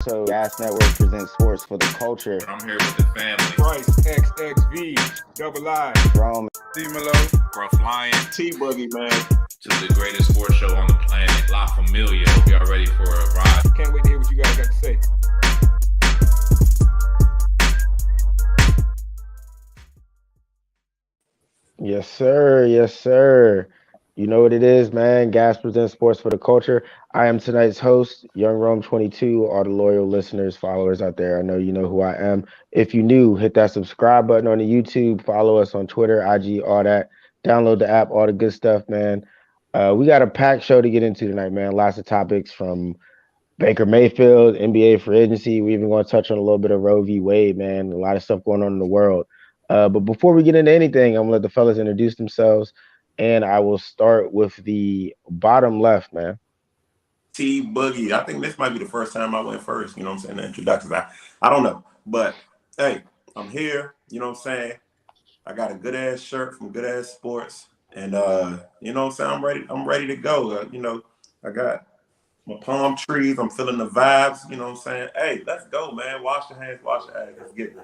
episode. Gas Network presents sports for the culture. I'm here with the family. Bryce, XXV, Double I, Rome, D-Malo, Gruff Lion, T-Buggy, man. to the greatest sports show on the planet, La Familia. Hope y'all ready for a ride. Can't wait to hear what you guys got to say. Yes, sir. Yes, sir. You know what it is, man. Gas presents sports for the culture. I am tonight's host, Young Rome 22. All the loyal listeners, followers out there, I know you know who I am. If you new, hit that subscribe button on the YouTube. Follow us on Twitter, IG, all that. Download the app, all the good stuff, man. We got a packed show to get into tonight, man. Lots of topics from Baker Mayfield, NBA free agency. We even going to touch on a little bit of Roe v. Wade, man. A lot of stuff going on in the world. But before we get into anything, I'm gonna let the fellas introduce themselves, and I will start with the bottom left, man. T-Buggy. I think this might be the first time I went first, you know what I'm saying, the introductions. I don't know. But hey, I'm here, you know what I'm saying? I got a good ass shirt from Good Ass Sports. And you know what I'm saying? I'm ready to go. I got my palm trees, I'm feeling the vibes, you know what I'm saying? Hey, let's go, man. Wash your hands, wash your ass. Let's get it.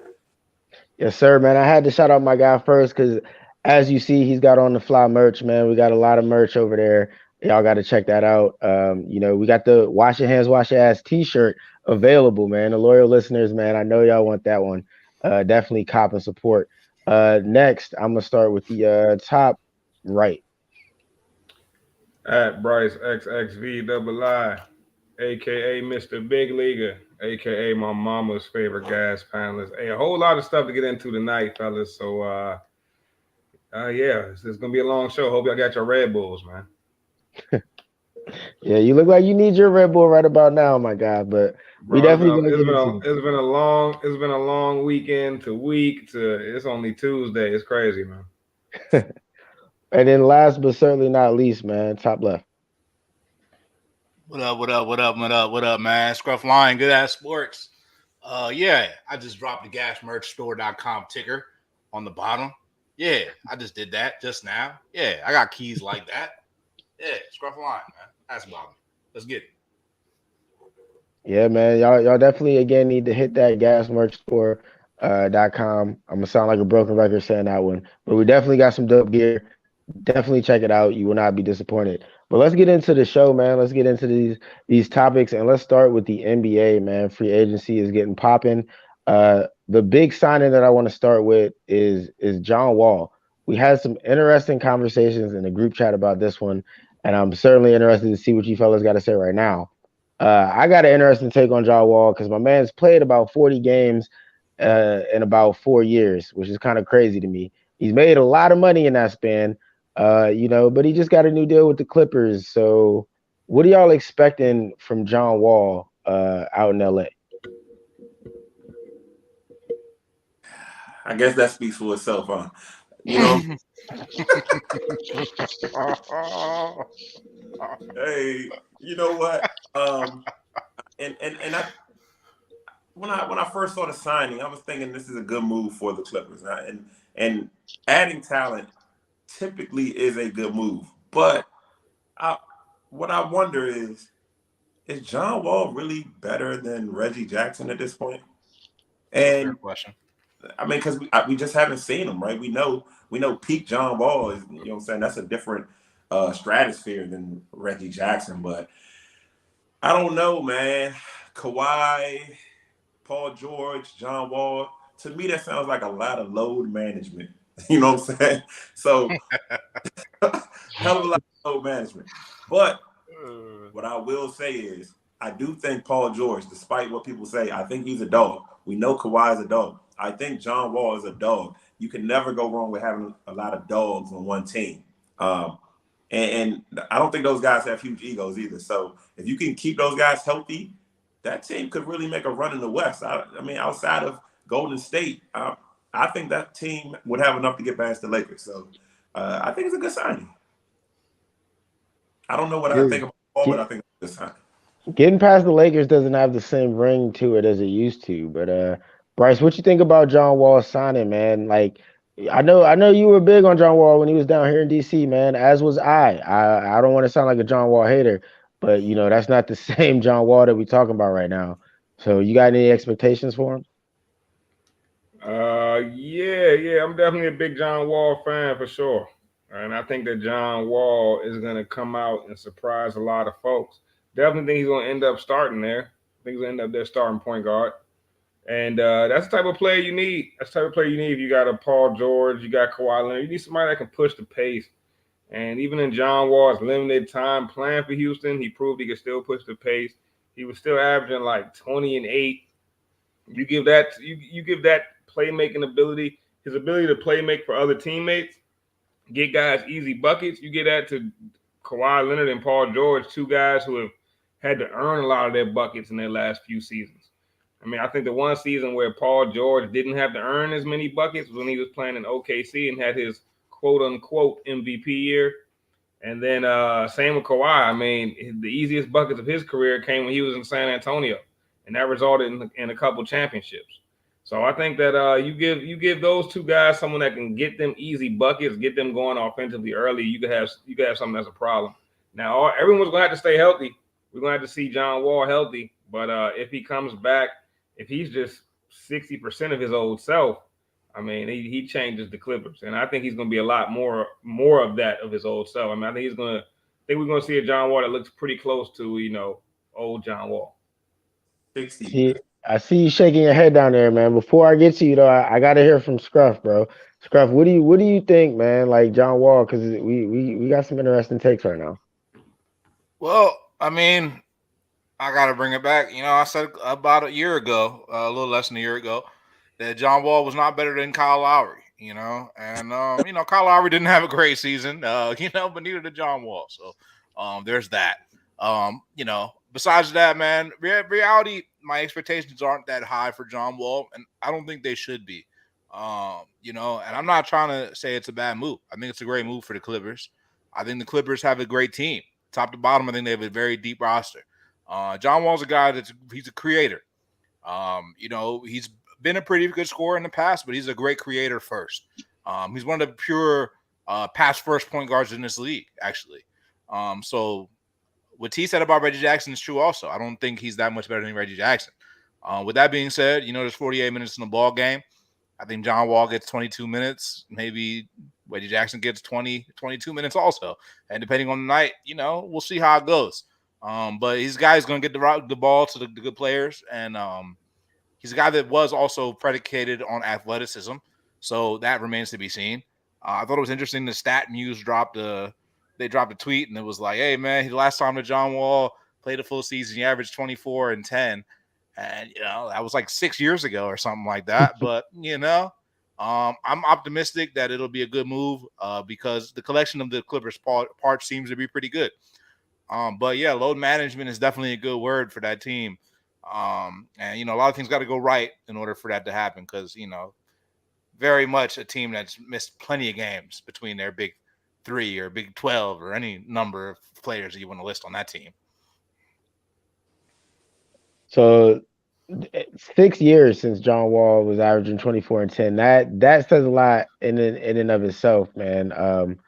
Yes, sir, man. I had to shout out my guy first because, as you see, he's got on the fly merch, man. We got a lot of merch over there. Y'all got to check that out. We got the Wash Your Hands, Wash Your Ass T-shirt available, man. The loyal listeners, man, I know y'all want that one. Definitely cop and support. Next, I'm gonna start with the top right. At Bryce, XXV, Double I, a.k.a. Mr. Big Leaguer, a.k.a. my mama's favorite gas panelist. Hey, a whole lot of stuff to get into tonight, fellas. So, it's going to be a long show. Hope y'all got your Red Bulls, man. Yeah, you look like you need your Red Bull right about now, my guy. But we definitely gonna get into it's been a long weekend to week to it's only Tuesday. It's crazy, man. And then last but certainly not least, man, top left. What up, man? Scruff Lion, Good Ass Sports. I just dropped the gasmerchstore.com ticker on the bottom. Yeah, I just did that just now. Yeah, I got keys like that. Yeah, Scruff Lion, man. That's about me. Let's get it. Yeah, man. Y'all definitely again need to hit that gasmerchstore.com. I'm gonna sound like a broken record saying that one, but we definitely got some dope gear. Definitely check it out. You will not be disappointed. But let's get into the show, man. Let's get into these topics, and let's start with the NBA, man. Free agency is getting popping. The big signing that I want to start with is John Wall. We had some interesting conversations in the group chat about this one, and I'm certainly interested to see what you fellas got to say right now. I got an interesting take on John Wall because my man's played about 40 games in about 4 years, which is kind of crazy to me. He's made a lot of money in that span. But he just got a new deal with the Clippers. So what are y'all expecting from John Wall out in LA? I guess that speaks for itself, huh? You know, hey, you know what? And I when I first saw the signing, I was thinking this is a good move for the Clippers. And adding talent typically is a good move. But what I wonder is John Wall really better than Reggie Jackson at this point? And Fair question. I mean, because we just haven't seen him, right? We know peak John Wall is, you know what I'm saying? That's a different stratosphere than Reggie Jackson. But I don't know, man. Kawhi, Paul George, John Wall, to me that sounds like a lot of load management. You know what I'm saying? So hell of a lot of load management. But what I will say is I do think Paul George, despite what people say, I think he's a dog. We know Kawhi is a dog. I think John Wall is a dog. You can never go wrong with having a lot of dogs on one team. And I don't think those guys have huge egos either. So if you can keep those guys healthy, that team could really make a run in the West. I mean, outside of Golden State, I think that team would have enough to get past the Lakers. So I think it's a good signing. I don't know what I think about Paul, but I think it's a good signing. Getting past the Lakers doesn't have the same ring to it as it used to. But Bryce, what you think about John Wall signing, man? Like, I know you were big on John Wall when he was down here in DC, man, as was I. I don't want to sound like a John Wall hater, but that's not the same John Wall that we're talking about right now. So you got any expectations for him? Yeah, I'm definitely a big John Wall fan for sure. And I think that John Wall is going to come out and surprise a lot of folks. Definitely think he's going to end up starting there. I think he's going to end up there starting point guard. And that's the type of player you need. That's the type of player you need if you got a Paul George, you got Kawhi Leonard. You need somebody that can push the pace. And even in John Wall's limited time playing for Houston, he proved he could still push the pace. He was still averaging like 20 and 8. You give that playmaking ability, his ability to play make for other teammates, get guys easy buckets. You get that to Kawhi Leonard and Paul George, two guys who have had to earn a lot of their buckets in their last few seasons. I mean, I think the one season where Paul George didn't have to earn as many buckets was when he was playing in OKC and had his quote unquote MVP year. And then same with Kawhi. I mean, the easiest buckets of his career came when he was in San Antonio, and that resulted in a couple championships. So I think that you give those two guys someone that can get them easy buckets, get them going offensively early. You could have something that's a problem. Now everyone's gonna have to stay healthy. We're gonna have to see John Wall healthy, but if he comes back, if he's just 60% of his old self, I mean, he changes the Clippers, and I think he's going to be a lot more of that of his old self. I mean, I think we're going to see a John Wall that looks pretty close to old John Wall. 60. See, I see you shaking your head down there, man. Before I get to you though, I got to hear from Scruff, bro. Scruff, what do you think, man? Like John Wall, because we got some interesting takes right now. Well, I mean, I got to bring it back. I said about a year ago, a little less than a year ago, that John Wall was not better than Kyle Lowry. And Kyle Lowry didn't have a great season. But neither did John Wall. So, there's that. Besides that, man, reality, my expectations aren't that high for John Wall, and I don't think they should be. And I'm not trying to say it's a bad move. I think it's a great move for the Clippers. I think the Clippers have a great team, top to bottom. I think they have a very deep roster. John Wall's a guy he's a creator. He's been a pretty good scorer in the past, but he's a great creator first. He's one of the pure pass first point guards in this league, actually. So what T said about Reggie Jackson is true also. I don't think he's that much better than Reggie Jackson. With that being said, there's 48 minutes in the ball game. I think John Wall gets 22 minutes. Maybe Reggie Jackson gets 22 minutes also. And depending on the night, we'll see how it goes. But he's a guy who's going to get the ball to the good players. And he's a guy that was also predicated on athleticism. So that remains to be seen. I thought it was interesting. The Stat Muse dropped a tweet, and it was like, hey, man, the last time that John Wall played a full season, he averaged 24 and 10. And, that was like 6 years ago or something like that. But, I'm optimistic that it'll be a good move because the collection of the Clippers parts seems to be pretty good. But yeah, load management is definitely a good word for that team. And a lot of things got to go right in order for that to happen because, very much a team that's missed plenty of games between their big 3 or big 12 or any number of players that you want to list on that team. So 6 years since John Wall was averaging 24 and 10. That says a lot in and of itself, man.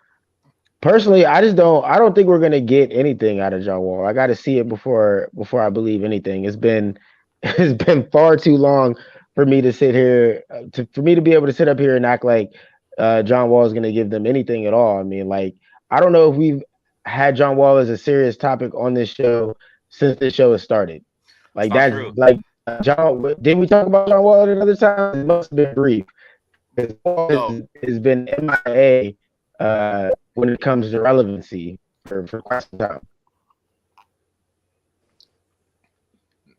Personally, I don't think we're gonna get anything out of John Wall. I got to see it before I believe anything. It's been it's been far too long for me to sit here for me to be able to sit up here and act like John Wall is gonna give them anything at all. I mean, like I don't know if we've had John Wall as a serious topic on this show since this show has started. Like Not that's true. like John. Didn't we talk about John Wall at another time? It must have been brief. His Wall has been MIA when it comes to relevancy for quite some time.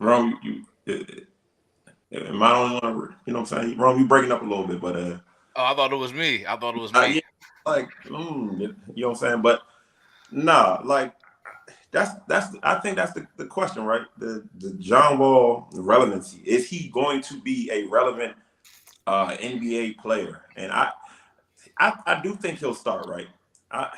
Rome, am I the only one? You know what I'm saying? Rome, you breaking up a little bit, but Oh, I thought it was me. Yeah, like you know what I'm saying? But nah, like I think that's the question, right? The John Wall relevancy. Is he going to be a relevant NBA player? And I do think he'll start, right? I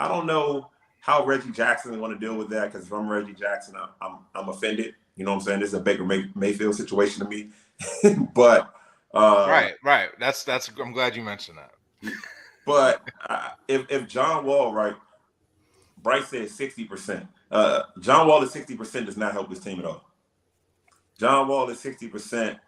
don't know how Reggie Jackson is going to deal with that because if I'm Reggie Jackson, I'm offended. You know what I'm saying? This is a Baker Mayfield situation to me. But right. That's. I'm glad you mentioned that. But if John Wall, right? Bryce said 60%. John Wall at 60% does not help this team at all. John Wall is 60%.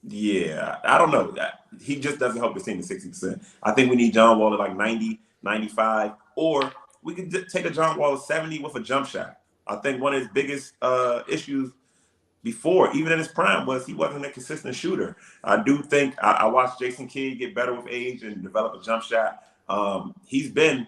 Yeah, I don't know. He just doesn't help his team at 60%. I think we need John Wall at like 90, 95, or we could take a John Wall at 70 with a jump shot. I think one of his biggest issues before, even in his prime, was he wasn't a consistent shooter. I do think I watched Jason Kidd get better with age and develop a jump shot. He's been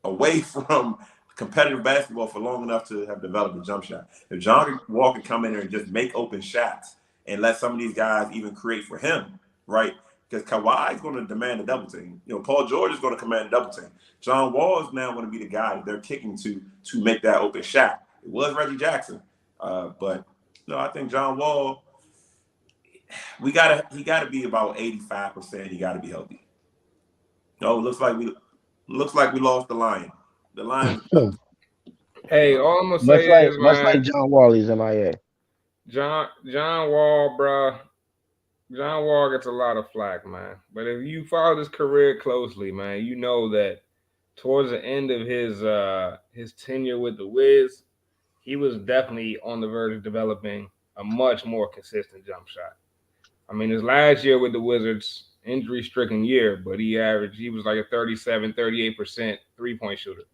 away from competitive basketball for long enough to have developed a jump shot. If John Wall can come in there and just make open shots and let some of these guys even create for him, right? Because Kawhi is going to demand a double team. Paul George is going to command a double team. John Wall is now going to be the guy that they're kicking to make that open shot. It was Reggie Jackson, but no, I think John Wall. He got to be about 85%. He got to be healthy. No, looks like we lost the Lion. The Lion. Hey, all I'm gonna Much say like is, man, John Wall, he's MIA. John Wall, bro. John Wall gets a lot of flack, man. But if you follow his career closely, man, you know that towards the end of his tenure with the Wiz, he was definitely on the verge of developing a much more consistent jump shot. I mean, his last year with the Wizards, injury-stricken year, but he was like a 37, 38% three-point shooter.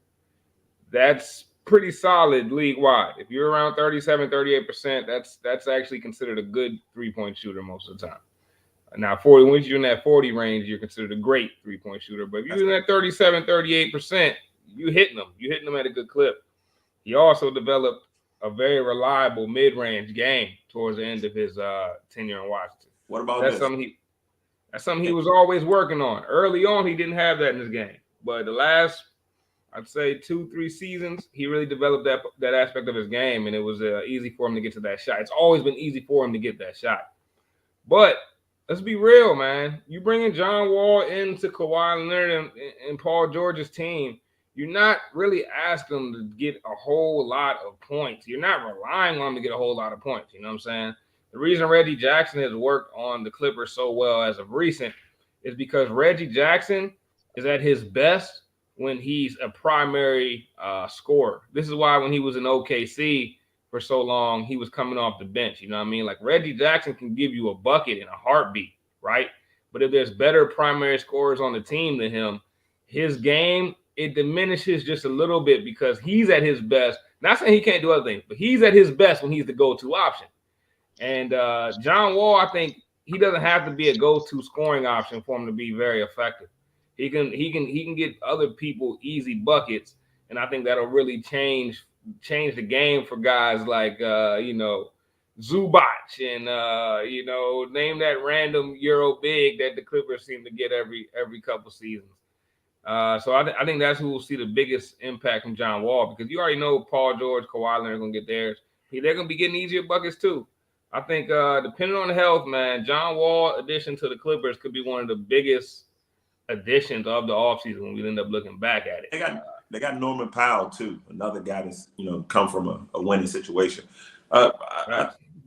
That's pretty solid league-wide. If you're around 37, 38%, that's actually considered a good three-point shooter most of the time. Now, once you're in that 40 range, you're considered a great three-point shooter. But if you're in that 37, 38%, you're hitting them. You're hitting them at a good clip. He also developed a very reliable mid-range game towards the end of his tenure in Washington. What about That's something he was always working on. Early on, he didn't have that in his game. But the last, I'd say 2-3 seasons, he really developed that aspect of his game, and it was easy for him to get to that shot. It's always been easy for him to get that shot. But let's be real, man. You bringing John Wall into Kawhi Leonard and Paul George's team, you're not really asking them to get a whole lot of points. You're not relying on them to get a whole lot of points. You know what I'm saying? The reason Reggie Jackson has worked on the Clippers so well as of recent is because Reggie Jackson is at his best when he's a primary scorer. This is why when he was in OKC for so long, he was coming off the bench. You know what I mean? Like Reggie Jackson can give you a bucket in a heartbeat, right? But if there's better primary scorers on the team than him, his game, it diminishes just a little bit because he's at his best. Not saying he can't do other things, but he's at his best when he's the go-to option. And John Wall, I think he doesn't have to be a go-to scoring option for him to be very effective. He can get other people easy buckets, and I think that'll really change the game for guys like Zubac and name that random Euro big that the Clippers seem to get every couple seasons. So I think that's who will see the biggest impact from John Wall, because you already know Paul George, Kawhi Leonard are gonna get theirs. They're gonna be getting easier buckets too. I think depending on the health, man, John Wall addition to the Clippers could be one of the biggest additions of the offseason when we end up looking back at it. They got Norman Powell too, another guy that's come from a winning situation.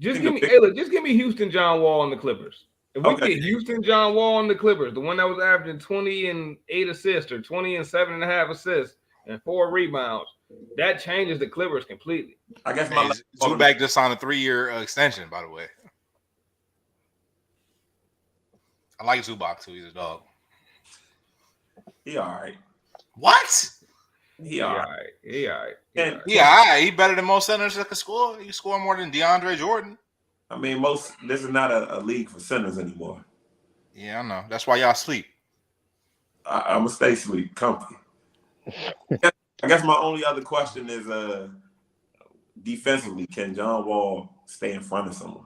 Just give me Houston John Wall on the Clippers. If we get Houston John Wall on the Clippers, the one that was averaging 20 and 8 assists or 20 and 7.5 assists and 4 rebounds, that changes the Clippers completely. I guess Zubac just signed a 3-year extension, by the way. I like Zubac too. He's a dog. He all right. What? He all right. He all right. He better than most centers that can score. He score more than DeAndre Jordan. I mean, this is not a league for centers anymore. Yeah, I know. That's why y'all sleep. I'm gonna stay sleep, comfy. I guess my only other question is, defensively, can John Wall stay in front of someone?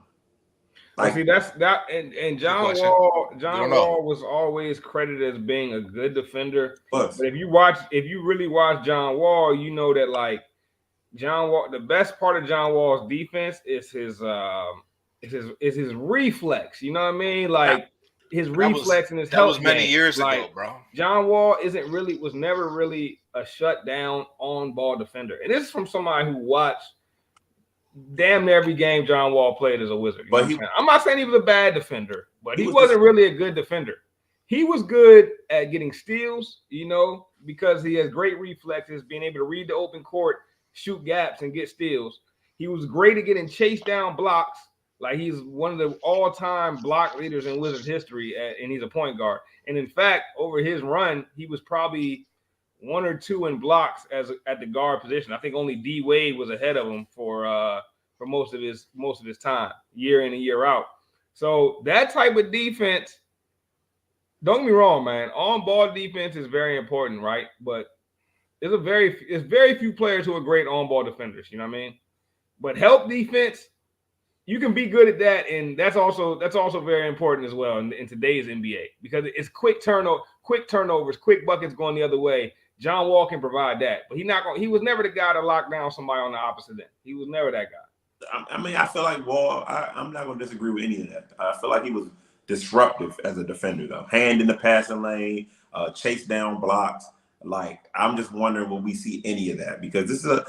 Like, see, that's that, and John Wall was always credited as being a good defender. But if you really watch John Wall, you know that like John Wall, the best part of John Wall's defense is his reflex. You know what I mean? Like his reflex and his help. That was many years ago, bro. John Wall was never really a shutdown on ball defender, and this is from somebody who watched damn near every game John Wall played as a Wizard. But I'm not saying he was a bad defender, but he wasn't really a good defender. He was good at getting steals, because he has great reflexes, being able to read the open court, shoot gaps, and get steals. He was great at getting chased down blocks. Like he's one of the all-time block leaders in Wizards history, and he's a point guard. And in fact, over his run, he was probably 1 or 2 in blocks at the guard position. I think only D Wade was ahead of him for most of his time, year in and year out. So that type of defense, don't get me wrong, man. On-ball defense is very important, right? But there's very few players who are great on-ball defenders. You know what I mean? But help defense, you can be good at that, and that's also very important as well in today's NBA because it's quick turnovers, quick buckets going the other way. John Wall can provide that, but he was never the guy to lock down somebody on the opposite end. He was never that guy. I mean, I feel like Wall. I'm not going to disagree with any of that. I feel like he was disruptive as a defender, though. Hand in the passing lane, chase down blocks. Like, I'm just wondering will we see any of that because this is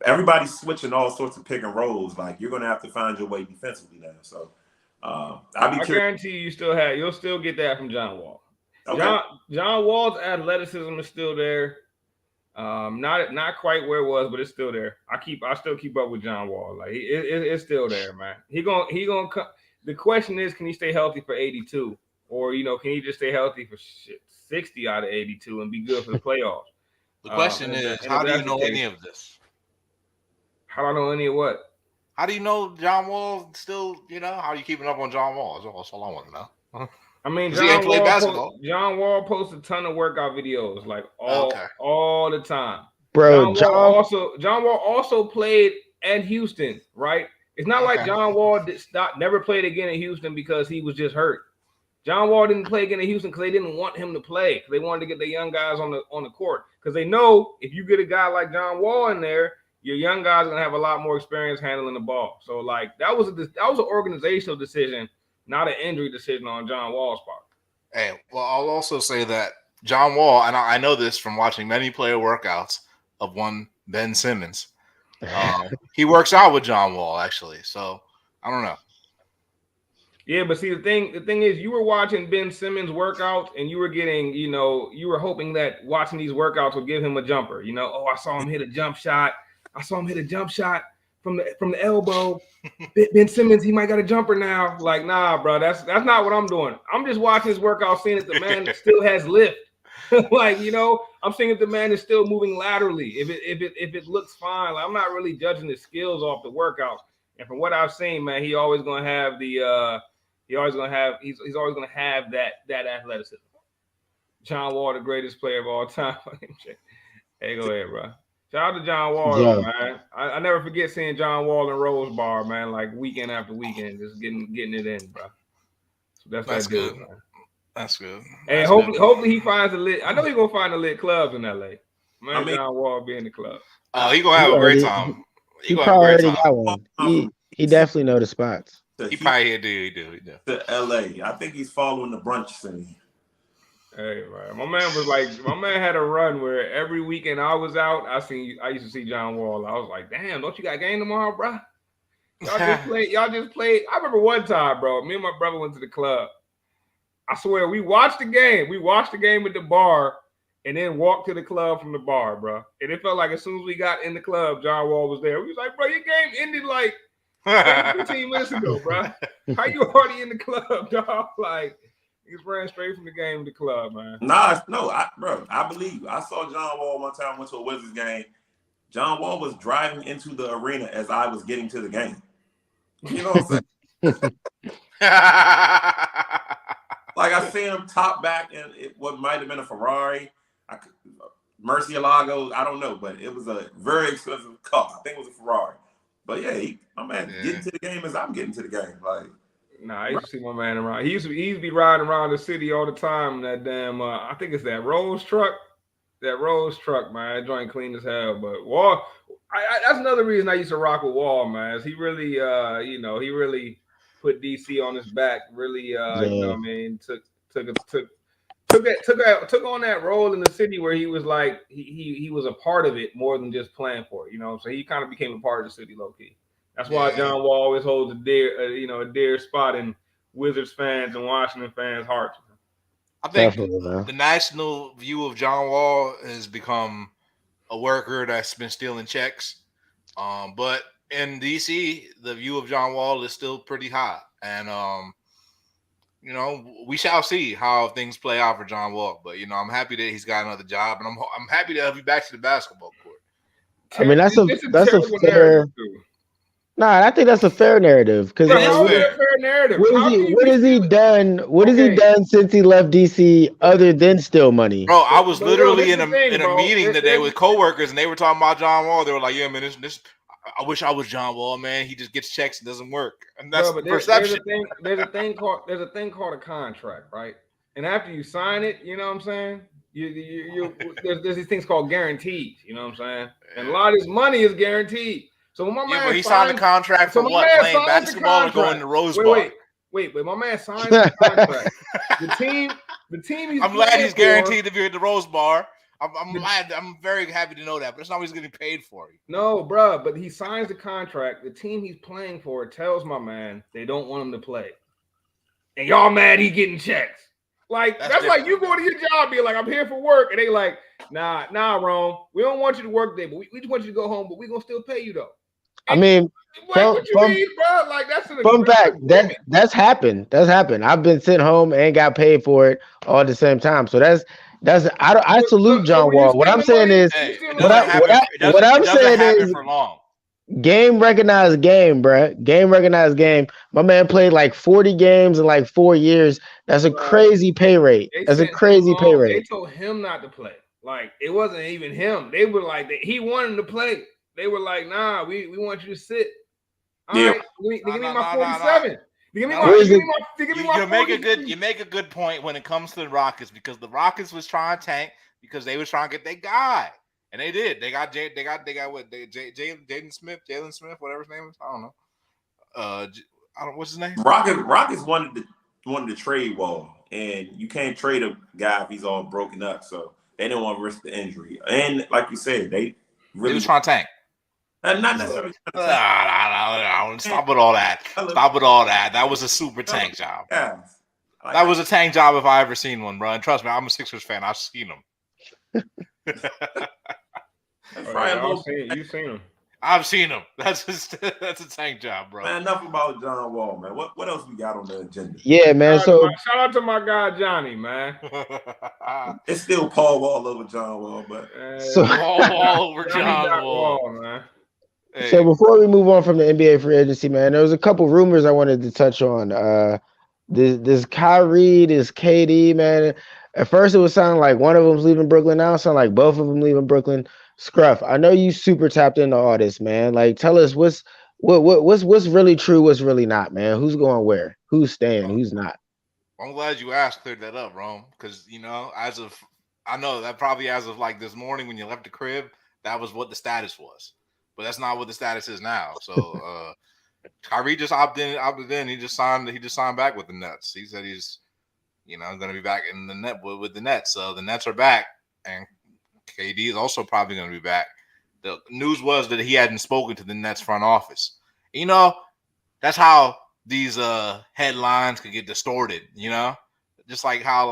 everybody's switching all sorts of pick and rolls. Like you're going to have to find your way defensively now. So I guarantee you'll still get that from John Wall. Okay. John Wall's athleticism is still there. Not quite where it was, but it's still there. I still keep up with John Wall. Like it's still there, man. He gonna come. The question is, can he stay healthy for 82, or can he just stay healthy for 60 out of 82 and be good for the playoffs? The question is, how do you know any of this? How do I know any of what? How do you know John Wall still? How are you keeping up on John Wall? That's all I want to know. I mean, John Wall posts a ton of workout videos, like all the time. Bro, John Wall also played at Houston, right? It's not like John Wall never played again in Houston because he was just hurt. John Wall didn't play again in Houston because they didn't want him to play. They wanted to get the young guys on the court because they know if you get a guy like John Wall in there, your young guys are gonna have a lot more experience handling the ball. So like that was an organizational decision, not an injury decision on John Wall's part. Hey, well, I'll also say that John Wall, and I know this from watching many player workouts of one Ben Simmons. He works out with John Wall actually, so I don't know. Yeah, but see the thing is, you were watching Ben Simmons workouts, and you were getting, you were hoping that watching these workouts would give him a jumper. I saw him hit a jump shot. from the elbow. Ben Simmons, he might got a jumper now. Like, nah, bro, that's not what I'm doing. I'm just watching his workout, seeing that the man still has lift. Like, I'm seeing if the man is still moving laterally. If it looks fine, like, I'm not really judging his skills off the workout. And from what I've seen, man, he's always gonna have that athleticism. John Wall, the greatest player of all time. Hey, go ahead, bro. Shout out to John Wall, man. I never forget seeing John Wall in Rose Bar, man, like weekend after weekend, just getting it in, bro. So that's good. Dude, man. That's good. And hopefully he finds a lit. I know he's gonna find a lit clubs in LA. Man, John Wall be in the club. Oh, he gonna have a great time. He probably already got one. He definitely know the spots. He probably do. To LA. I think he's following the brunch scene. Hey, man. My man had a run where every weekend I was out, I used to see John Wall. I was like, damn, don't you got a game tomorrow, bro? Y'all just played. I remember one time, bro. Me and my brother went to the club. I swear, we watched the game. We watched the game at the bar and then walked to the club from the bar, bro. And it felt like as soon as we got in the club, John Wall was there. We was like, bro, your game ended like 15 minutes ago, bro. How you already in the club, dog? Like, he's ran straight from the game to the club, man. I believe you. I saw John Wall one time, went to a Wizards game. John Wall was driving into the arena as I was getting to the game. You know what I'm saying? Like, I seen him top back in what might have been a Ferrari. Murcielago, I don't know, but it was a very expensive car. I think it was a Ferrari. But yeah, my man getting to the game as I'm getting to the game. Like, nah, I used to see my man around. He used to be riding around the city all the time. That damn, I think it's that Rolls truck. That Rolls truck, man. That joint clean as hell. But Wall, that's another reason I used to rock with Wall, man. Is he really, he really put DC on his back. Really, you know what I mean? Took on that role in the city where he was like he was a part of it more than just playing for it. So he kind of became a part of the city, low key. That's why John Wall always holds a dear spot in Wizards fans and Washington fans' hearts. I think the national view of John Wall has become a worker that's been stealing checks. But in DC, the view of John Wall is still pretty high, and we shall see how things play out for John Wall. But I'm happy that he's got another job, and I'm happy to have you back to the basketball court. I mean, that's a terrible fair. narrative, too. Nah, I think that's a fair narrative because But how is that a fair narrative? what has he done? What has he done since he left DC other than steal money? Bro, I was literally in a meeting today with coworkers, and they were talking about John Wall. They were like, "Yeah, man, this. I wish I was John Wall, man. He just gets checks and doesn't work." And that's the perception. There's a thing called a contract, right? And after you sign it, you know what I'm saying? There's these things called guarantees. You know what I'm saying? And a lot of this money is guaranteed. So when my man but he signed the contract for what? Playing basketball or going to the Rose Bowl? Wait, my man signed the contract. the team he's I'm glad he's guaranteed to be at the Rose Bar. I'm glad. I'm very happy to know that, but it's not what he's getting paid for. No, bro, but he signs the contract. The team he's playing for tells my man they don't want him to play, and y'all mad he getting checks. Like that's like you go to your job, be like, I'm here for work, and they like, nah, Rome, we don't want you to work there, but we just want you to go home, but we gonna still pay you though. I mean, what you mean, bro? Like that's an fun fact that's happened. That's happened. I've been sent home and got paid for it all at the same time. So I salute John Wall. What I'm saying is, what I'm saying is, game recognized game, bro. Game recognized game. My man played like 40 games in like 4 years. That's a crazy pay rate. That's a crazy pay rate. They told him not to play. Like it wasn't even him. They were like he wanted him to play. They were like, nah, we want you to sit. All right, give me my 47. Give me my you make a good point when it comes to the Rockets because the Rockets was trying to tank because they was trying to get their guy. And they did. They got what Jalen Smith, whatever his name is. I don't know. I don't what's his name? Rockets wanted to trade Wall. And you can't trade a guy if he's all broken up. So they didn't want to risk the injury. And like you said, they was trying to tank. Not necessarily. Stop with all that. Stop with all that. That was a super tank job. Yeah. That was a tank job if I ever seen one, bro. And trust me, I'm a Sixers fan. I've seen them. You've seen him. I've seen him. That's a tank job, bro. Man, enough about John Wall, man. What else we got on the agenda? Yeah, man. So shout out to my guy Johnny, man. It's still Paul Wall over John Wall, but Paul Wall over John Wall, man. Hey. So before we move on from the NBA free agency, man, there was a couple rumors I wanted to touch on. This Kyrie, this KD, man. At first, it was sounding like one of them's leaving Brooklyn. Now it sounds like both of them leaving Brooklyn. Scruff, I know you super tapped into all this, man. Like, tell us what's really true, what's really not, man. Who's going where? Who's staying? Who's not? I'm glad you asked, cleared that up, Rome, because I know that probably as of like this morning when you left the crib, that was what the status was. But that's not what the status is now. So Kyrie just opted in. He just signed back with the Nets. He said he's going to be back in the net with the Nets. So the Nets are back, and KD is also probably going to be back. The news was that he hadn't spoken to the Nets front office. That's how these headlines could get distorted. Just like how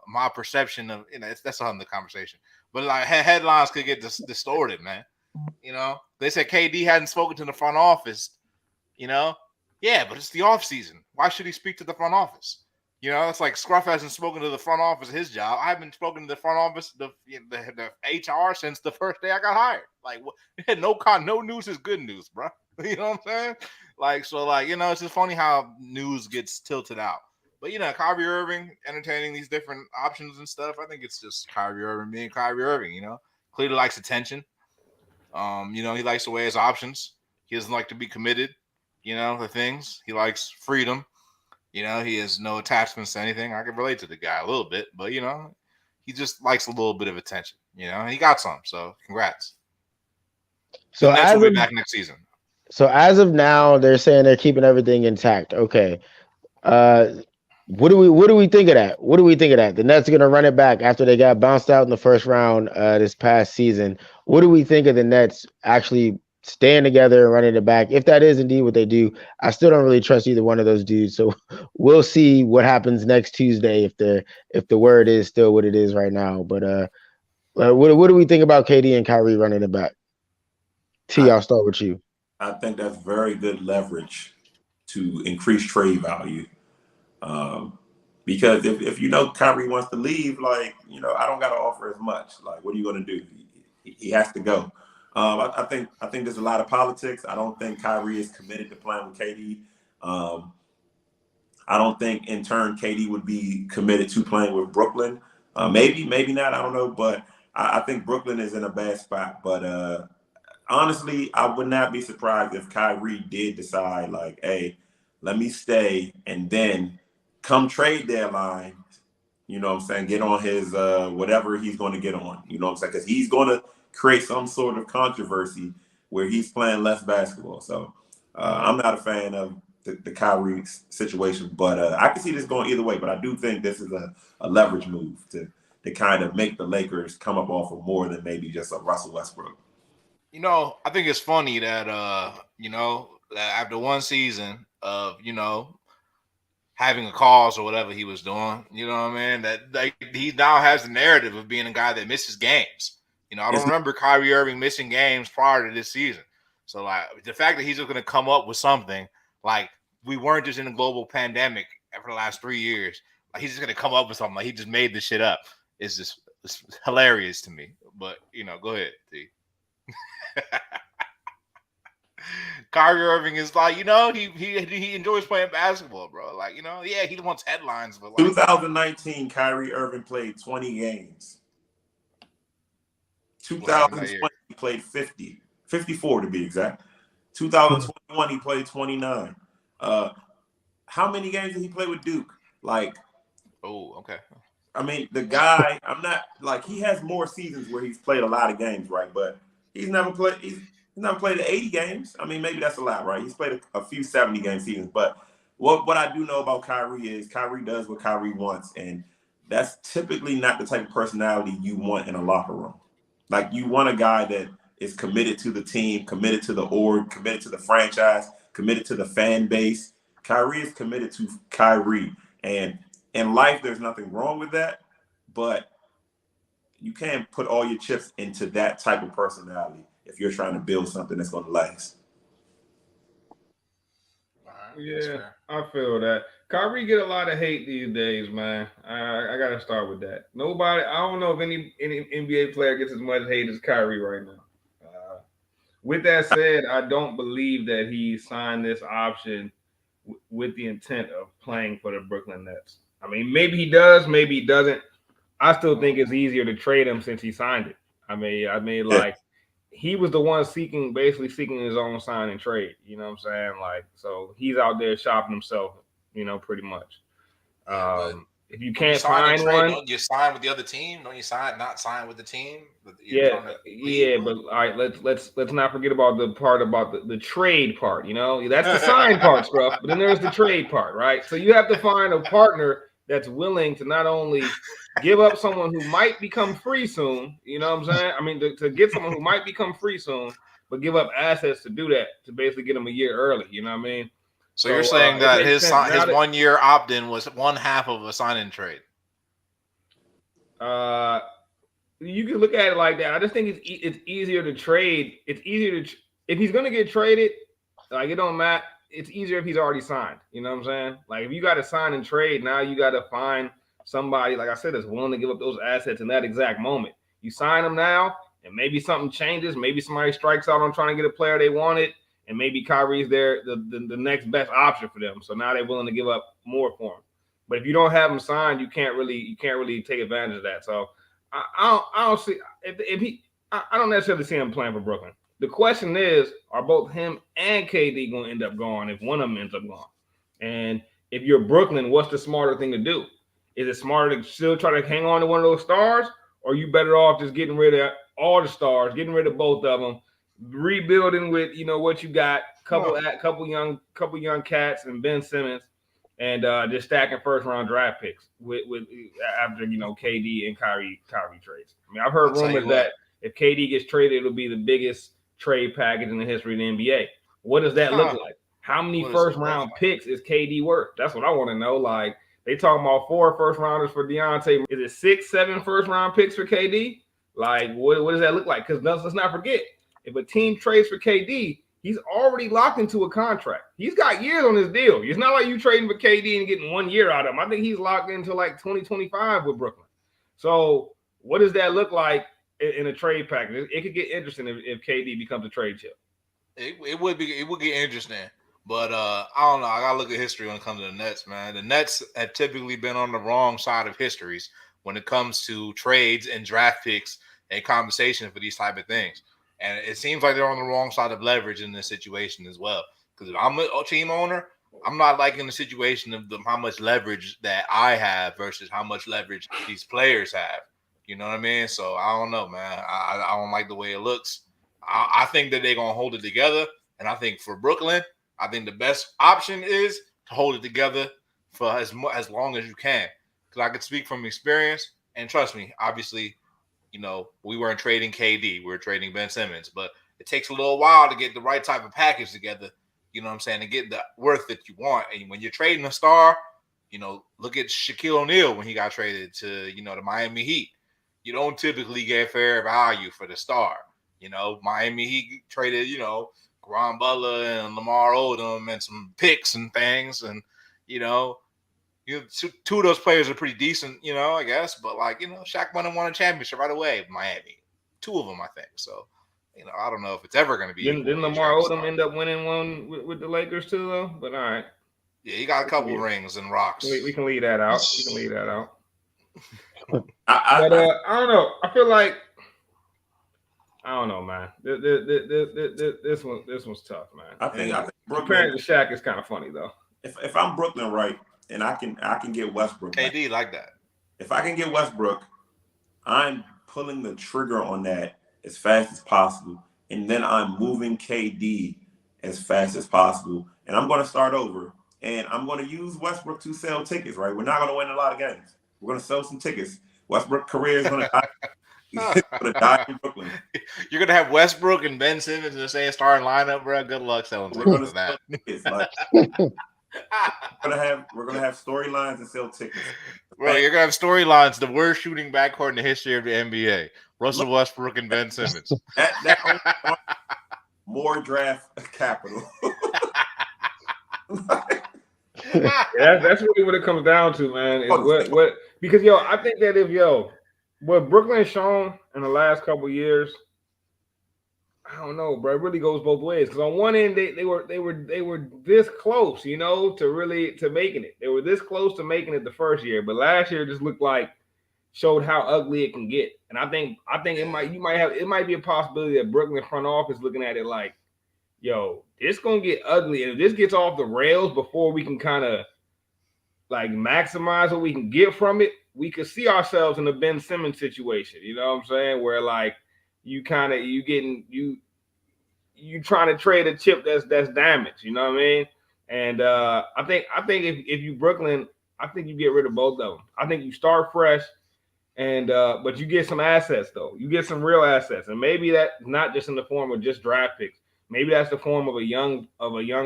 my perception of that's another conversation. But like headlines could get distorted, man. They said KD hadn't spoken to the front office. Yeah, but it's the off season. Why should he speak to the front office? It's like Scruff hasn't spoken to the front office of his job. I haven't spoken to the front office, the HR, since the first day I got hired. Like, no news is good news, bro. You know what I'm saying? It's just funny how news gets tilted out. But Kyrie Irving entertaining these different options and stuff. I think it's just Kyrie Irving being Kyrie Irving. Clearly likes attention. He likes to weigh his options. He doesn't like to be committed. To things. He likes freedom. He has no attachments to anything. I can relate to the guy a little bit, but he just likes a little bit of attention. And he got some. So congrats. So Nets will be back next season. So as of now, they're saying they're keeping everything intact. Okay. What do we think of that? What do we think of that? The Nets are going to run it back after they got bounced out in the first round this past season. What do we think of the Nets actually staying together and running it back? If that is indeed what they do, I still don't really trust either one of those dudes. So we'll see what happens next Tuesday if the word is still what it is right now. But what do we think about KD and Kyrie running it back? T, I'll start with you. I think that's very good leverage to increase trade value. Because if you know Kyrie wants to leave, like, I don't got to offer as much. Like, what are you going to do? He has to go. I think there's a lot of politics. I don't think Kyrie is committed to playing with KD. I don't think in turn KD would be committed to playing with Brooklyn. Maybe not. I don't know, but I think Brooklyn is in a bad spot. But honestly, I would not be surprised if Kyrie did decide, like, hey, let me stay, and then come trade deadline, what I'm saying, get on his whatever he's going to get on, what I'm saying, because he's going to create some sort of controversy where he's playing less basketball. So I'm not a fan of the Kyrie situation, but I can see this going either way. But I do think this is a leverage move to kind of make the Lakers come up off of more than maybe just a Russell Westbrook. I think it's funny that that after one season of having a cause or whatever he was doing, you know what I mean, that like he now has the narrative of being a guy that misses games. I don't remember Kyrie Irving missing games prior to this season. So like the fact that he's just going to come up with something like we weren't just in a global pandemic for the last 3 years, like he's just going to come up with something like he just made this shit up. It's hilarious to me. But go ahead, T. Kyrie Irving is like, he enjoys playing basketball, bro. Like, yeah, he wants headlines, but like 2019, Kyrie Irving played 20 games. 2020, he played 54 to be exact. 2021, he played 29. How many games did he play with Duke? Like, oh, okay. I mean, the guy, I'm not like he has more seasons where he's played a lot of games, right? But he's never played 80 games. I mean, maybe that's a lot, right? He's played a few 70-game seasons. But what I do know about Kyrie is Kyrie does what Kyrie wants, and that's typically not the type of personality you want in a locker room. Like, you want a guy that is committed to the team, committed to the org, committed to the franchise, committed to the fan base. Kyrie is committed to Kyrie. And in life, there's nothing wrong with that, but you can't put all your chips into that type of personality if you're trying to build something that's going to last. Yeah, I feel that. Kyrie get a lot of hate these days, man. I got to start with that. Nobody, I don't know if any NBA player gets as much hate as Kyrie right now. With that said, I don't believe that he signed this option with the intent of playing for the Brooklyn Nets. I mean, maybe he does, maybe he doesn't. I still think it's easier to trade him since he signed it. I mean, like, he was the one basically seeking his own sign and trade. You know what I'm saying? Like, so he's out there shopping himself, pretty much. If you can't find one, don't you sign with the other team? Don't you not sign with the team? But all right, let's not forget about the part about the trade part. That's the sign part, Scruff. But then there's the trade part, right? So you have to find a partner that's willing to not only give up someone who might become free soon. You know what I'm saying? I mean, to get someone who might become free soon, but give up assets to do that, to basically get them a year early. You know what I mean? So you're saying that his 1 year opt-in was one half of a sign-in trade? You can look at it like that. I just think it's easier to trade. It's easier to if he's gonna get traded, like, it don't matter. It's easier if he's already signed. You know what I'm saying? Like, if you got to sign and trade, now you got to find somebody, like I said, that's willing to give up those assets in that exact moment. You sign them now, and maybe something changes. Maybe somebody strikes out on trying to get a player they wanted, and maybe Kyrie's the next best option for them. So now they're willing to give up more for him. But if you don't have him signed, you can't really take advantage of that. So I don't see if he. I don't necessarily see him playing for Brooklyn. The question is, are both him and KD going to end up gone if one of them ends up gone? And if you're Brooklyn, what's the smarter thing to do? Is it smarter to still try to hang on to one of those stars, or are you better off just getting rid of all the stars, getting rid of both of them, rebuilding with what you got, couple young cats and Ben Simmons, and just stacking first round draft picks with after KD and Kyrie trades. I mean, I've heard rumors that if KD gets traded, it'll be the biggest trade package in the history of the NBA. What does that look like? How many first round picks is KD worth? That's what I want to know. Like, they talking about 4 first rounders for Deontay. Is it 6, 7 first round picks for KD? Like, what does that look like? Because let's not forget, if a team trades for KD, he's already locked into a contract. He's got years on his deal. It's not like you trading for KD and getting 1 year out of him. I think he's locked into like 2025 with Brooklyn. So what does that look like in a trade package? It could get interesting if KD becomes a trade chip. It would get interesting. But I don't know. I gotta look at history when it comes to the Nets, man. The Nets have typically been on the wrong side of histories when it comes to trades and draft picks and compensation for these type of things. And it seems like they're on the wrong side of leverage in this situation as well. Because if I'm a team owner, I'm not liking the situation of how much leverage that I have versus how much leverage these players have. You know what I mean? So I don't know, man. I don't like the way it looks. I think that they're going to hold it together. And I think for Brooklyn, I think the best option is to hold it together for as long as you can. Because I can speak from experience. And trust me, obviously, you know, we weren't trading KD. We were trading Ben Simmons. But it takes a little while to get the right type of package together, you know what I'm saying, to get the worth that you want. And when you're trading a star, you know, look at Shaquille O'Neal when he got traded to, you know, the Miami Heat. You don't typically get fair value for the star. You know, Miami Heat traded, you know, Ron Butler and Lamar Odom and some picks and things. And, you know, two of those players are pretty decent, you know, I guess. But, like, you know, Shaq won a championship right away in Miami. Two of them, I think. So, you know, I don't know if it's ever going to be. Didn't Lamar Odom end up winning one with the Lakers too, though? But all right. Yeah, he got a couple rings and rocks. We can leave that out. We can leave that out. I don't know. I feel like I don't know, man. This one's tough, man. I think Brooklyn, comparing to Shaq is kind of funny though. If I'm Brooklyn, right, and I can get Westbrook. KD like that. If I can get Westbrook, I'm pulling the trigger on that as fast as possible, and then I'm moving KD as fast as possible, and I'm going to start over, and I'm going to use Westbrook to sell tickets. Right, we're not going to win a lot of games. We're going to sell some tickets. Westbrook's career is going to die. He's going to die in Brooklyn. You're going to have Westbrook and Ben Simmons in the same starting lineup, bro. Good luck selling tickets. We're going to sell tickets. Like, we're gonna have storylines and sell tickets. Bro, you're gonna have storylines. The worst shooting backcourt in the history of the NBA: Russell Westbrook and Ben Simmons. That more draft capital. That's really what it comes down to, man. Is what because I think that if what Brooklyn has shown in the last couple of years, I don't know, bro. It really goes both ways. Because on one end, they were this close, you know, to making it. They were this close to making it the first year, but last year just looked like showed how ugly it can get. And I think it might be a possibility that Brooklyn front office looking at it like, yo, it's gonna get ugly, and if this gets off the rails before we can kind of like maximize what we can get from it, we could see ourselves in a Ben Simmons situation. You know what I'm saying? Where like you trying to trade a chip that's damaged. You know what I mean? And I think if you Brooklyn, I think you get rid of both of them. I think you start fresh, and but you get some assets though. You get some real assets, and maybe that's not just in the form of just draft picks. Maybe that's the form of a young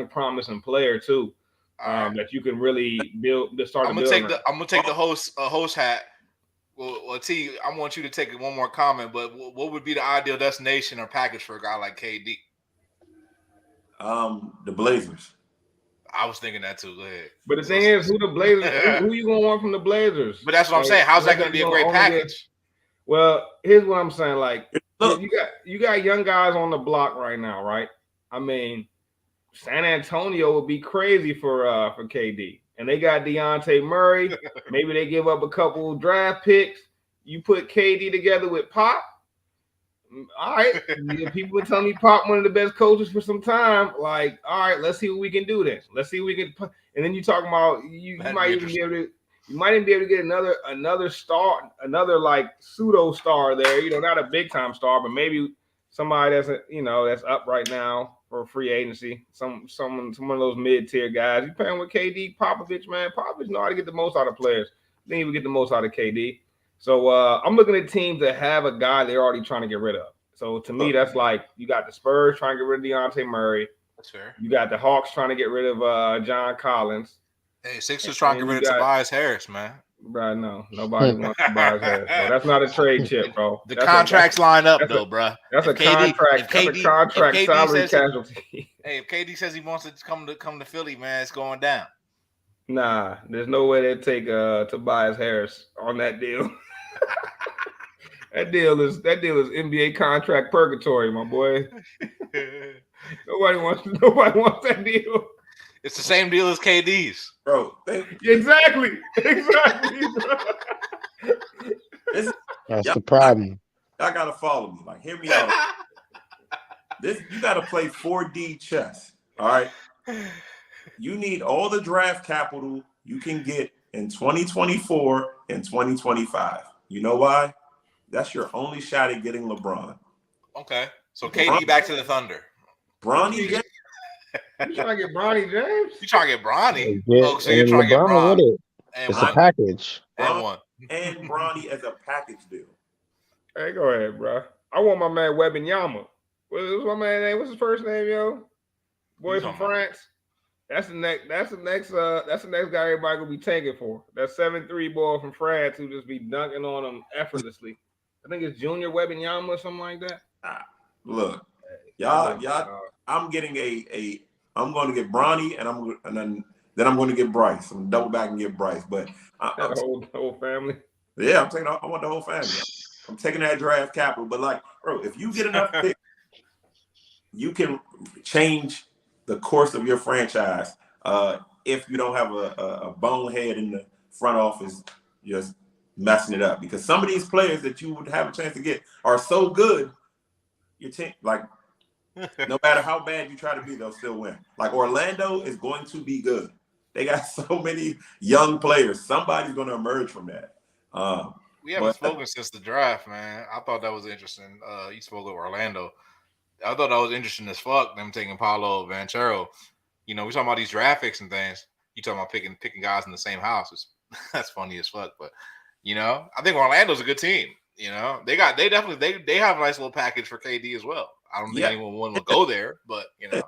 promising player too, that you can really build. I'm gonna take the host hat. Well, T, I want you to take one more comment. But what would be the ideal destination or package for a guy like KD? The Blazers. I was thinking that too. Go ahead. But the thing is, who the Blazers? who you gonna want from the Blazers? But that's what I'm saying. How's that gonna be a great package? Well, here's what I'm saying. Like, you got young guys on the block right now, right? I mean, San Antonio would be crazy for KD, and they got DeJounte Murray. Maybe they give up a couple draft picks. You put KD together with Pop. All right, people been telling me Pop one of the best coaches for some time. Like, all right, let's see what we can do. This, let's see what we can. And then you talking about you might even be able to. You might even be able to get another star, another like pseudo star there. You know, not a big time star, but maybe somebody that's that's up right now for free agency. Some of those mid tier guys. You playing with KD, Popovich, man. Popovich know how to get the most out of players. Then he would get the most out of KD. So I'm looking at teams that have a guy they're already trying to get rid of. So to me, that's like you got the Spurs trying to get rid of DeJounte Murray. That's fair. You got the Hawks trying to get rid of John Collins. Hey, Sixers trying to get rid of Tobias Harris, man. Bro, no, nobody wants Tobias Harris, bro. That's not a trade chip, bro. The That's contracts line up that's a though, bro. that's a If KD, if contract. That's a KD, if contract KD salary says he, casualty. hey, if KD says he wants to come to Philly, man, it's going down. Nah, there's no way they'd take Tobias Harris on that deal. That deal is NBA contract purgatory, my boy. Nobody wants that deal. It's the same deal as KD's, bro. Exactly. That's the problem. I gotta follow me. Like, hear me out. You gotta play 4D chess. All right. You need all the draft capital you can get in 2024 and 2025. You know why? That's your only shot at getting LeBron. Okay. So KD back to the Thunder. Bronny James. You trying to get Bronny James? You trying to get Bronny? So you're trying to get Bron with it. It's a package. And Bronny as a package deal. Hey, go ahead, bro. I want my man Wembanyama. What's my man name? What's his first name, yo? Boy from France. That's the next guy everybody gonna be taking for. That 7'3" boy from France who just be dunking on them effortlessly. I think it's Junior Wembanyama or something like that. Look, y'all. I'm getting I'm going to get Bronny, and then I'm going to get Bryce. I'm double back and get Bryce. But the whole family. Yeah, I want the whole family. I'm taking that draft capital. But like, bro, if you get enough picks, you can change the course of your franchise. If you don't have a bonehead in the front office just messing it up, because some of these players that you would have a chance to get are so good, your team, like, no matter how bad you try to be, they'll still win. Like, Orlando is going to be good. They got so many young players. Somebody's going to emerge from that. We haven't spoken since the draft, man. I thought that was interesting. You spoke of Orlando. I thought that was interesting as fuck, them taking Paolo Banchero. You know, we talking about these draft picks and things. You talking about picking guys in the same house. That's funny as fuck. But, you know, I think Orlando's a good team. You know, they have a nice little package for KD as well. I don't think anyone would go there, but, you know.